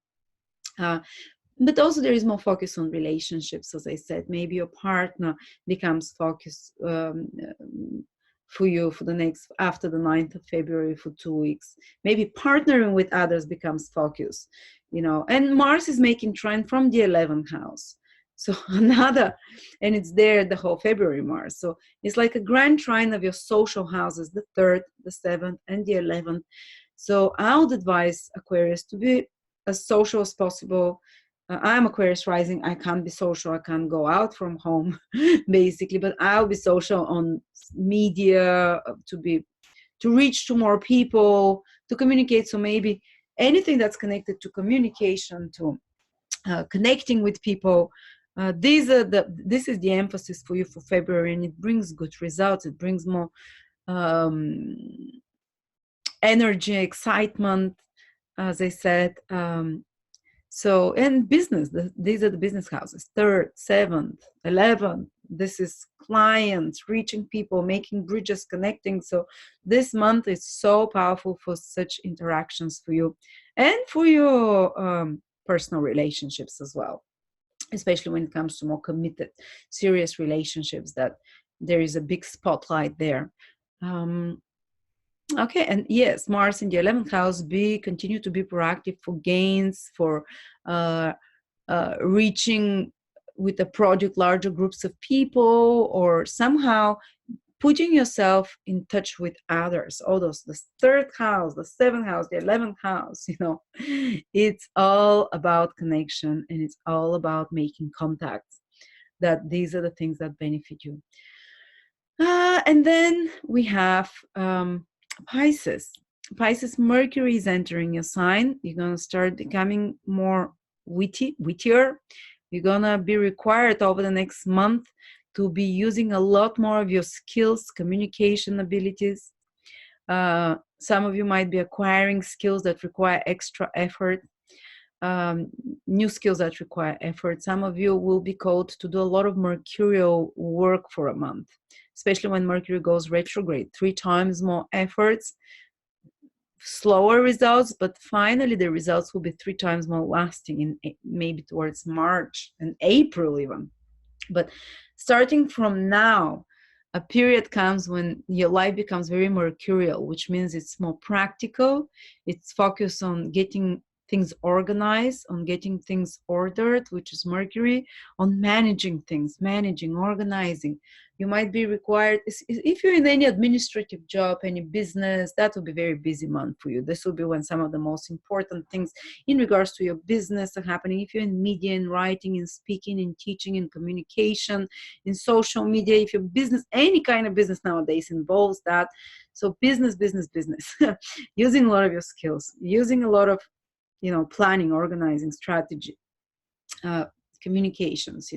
Speaker 2: But also there is more focus on relationships, as I said. Maybe your partner becomes focused for you for after the 9th of February for 2 weeks. Maybe partnering with others becomes focus, and Mars is making trine from the 11th house. So and it's there the whole February, Mars. So it's like a grand trine of your social houses, the 3rd, the 7th, and the 11th. So I would advise Aquarius to be as social as possible. I'm Aquarius rising. I can't be social. I can't go out from home, basically. But I'll be social on media to reach to more people, to communicate. So maybe anything that's connected to communication, to connecting with people. This is the emphasis for you for February, and it brings good results. It brings more energy, excitement, as I said.
Speaker 1: So, and business, these are the business houses, 3rd, 7th, 11th. This is clients, reaching people, making bridges, connecting. So this month is so powerful for such interactions for you and for your personal relationships as well, especially when it comes to more committed, serious relationships, that there is a big spotlight there. Okay, and yes, Mars in the 11th house, continue to be proactive for gains, for reaching with a project larger groups of people, or somehow putting yourself in touch with others. All those, the 3rd house, the 7th house, the 11th house, it's all about connection, and it's all about making contacts. That these are the things that benefit you. And then we have Pisces. Pisces, Mercury is entering your sign. You're going to start becoming more wittier. You're going to be required over the next month to be using a lot more of your skills, communication abilities. Some of you might be acquiring skills that require extra effort, new skills that require effort. Some of you will be called to do a lot of mercurial work for a month, especially when Mercury goes retrograde. 3 times more efforts, slower results, but finally the results will be 3 times more lasting, in maybe towards March and April even. But starting from now, a period comes when your life becomes very mercurial, which means it's more practical. It's focused on getting things organized, on getting things ordered, which is Mercury, on managing things, organizing. You might be required, if you're in any administrative job, any business, that will be a very busy month for you. This will be when some of the most important things in regards to your business are happening. If you're in media, in writing, in speaking, in teaching, in communication, in social media, if your business, any kind of business nowadays involves that. So business, using a lot of your skills, using a lot of, planning, organizing, strategy, communications,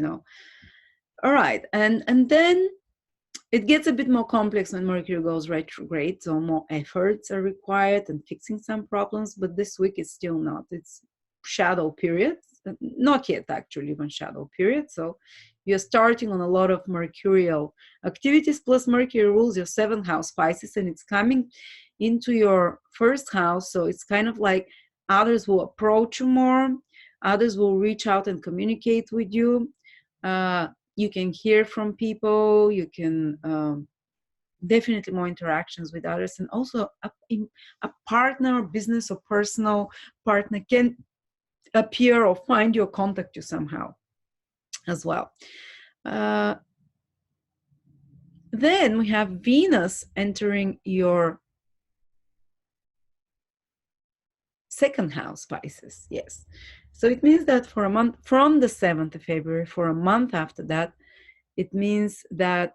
Speaker 1: All right, and then it gets a bit more complex when Mercury goes retrograde, so more efforts are required and fixing some problems, but this week is still not. It's shadow period, not yet actually even shadow period, so you're starting on a lot of mercurial activities, plus Mercury rules your 7th house, Pisces, and it's coming into your 1st house, so it's kind of like others will approach you more, others will reach out and communicate with you. You can hear from people, you can definitely more interactions with others, and also a partner, business or personal partner can appear or find you or contact you somehow as well. Then we have Venus entering your 2nd house, Pisces, yes. So it means that for a month, from the 7th of February, for a month after that, it means that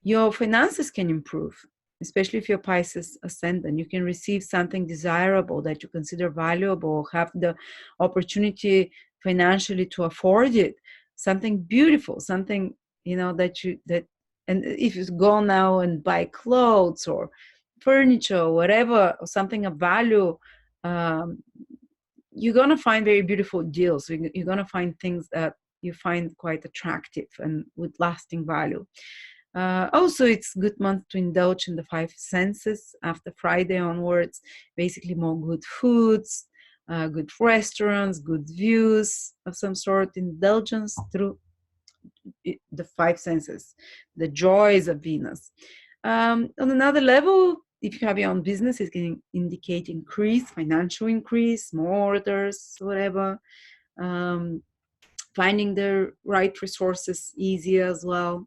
Speaker 1: your finances can improve, especially if you're Pisces ascendant. You can receive something desirable that you consider valuable, have the opportunity financially to afford it, something beautiful, something, and if you go now and buy clothes or furniture or whatever, or something of value, you're going to find very beautiful deals. You're going to find things that you find quite attractive and with lasting value. Also, it's a good month to indulge in the 5 senses after Friday onwards. Basically, more good foods, good restaurants, good views of some sort, indulgence through the 5 senses, the joys of Venus. On another level, if you have your own business, it can indicate financial increase, more orders, whatever. Finding the right resources easier as well.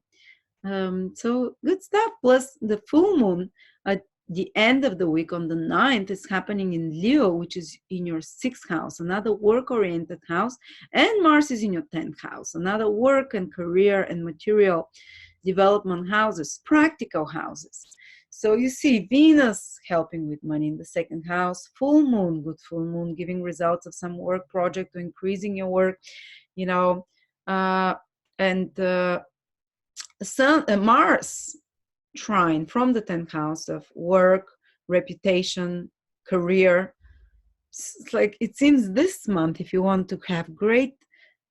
Speaker 1: So good stuff. Plus the full moon at the end of the week on the 9th is happening in Leo, which is in your 6th house, another work-oriented house, and Mars is in your 10th house, another work and career and material development houses, practical houses. So you see Venus helping with money in the 2nd house, full moon, good full moon, giving results of some work project or increasing your work, Mars trine from the 10th house of work, reputation, career, it's like it seems this month, if you want to have great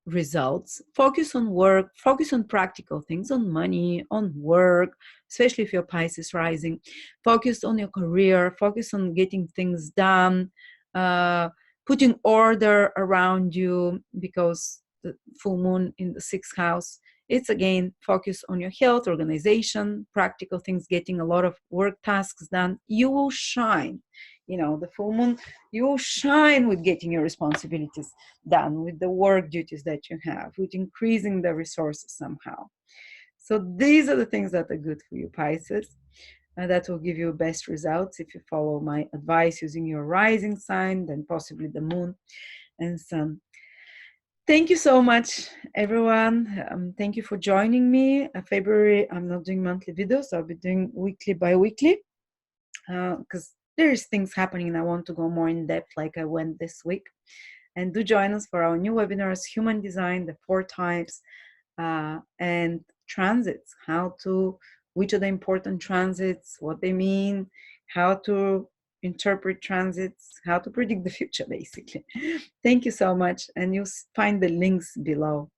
Speaker 1: results, focus on work, focus on practical things, on money, on work, especially if you're Pisces rising. Focus on your career, focus on getting things done, putting order around you, because the full moon in the sixth house, it's again focus on your health, organization, practical things, getting a lot of work tasks done. You will shine. You know, the full moon, you will shine with getting your responsibilities done, with the work duties that you have, with increasing the resources somehow. So these are the things that are good for you, Pisces. That will give you best results if you follow my advice using your rising sign, then possibly the moon and sun. Thank you so much, everyone. Thank you for joining me. February, I'm not doing monthly videos. I'll be doing weekly by weekly, because there's things happening and I want to go more in depth like I went this week. And do join us for our new webinars, Human Design, the 4 types, and transits, which are the important transits, what they mean, how to interpret transits, how to predict the future, basically. Thank you so much. And you'll find the links below.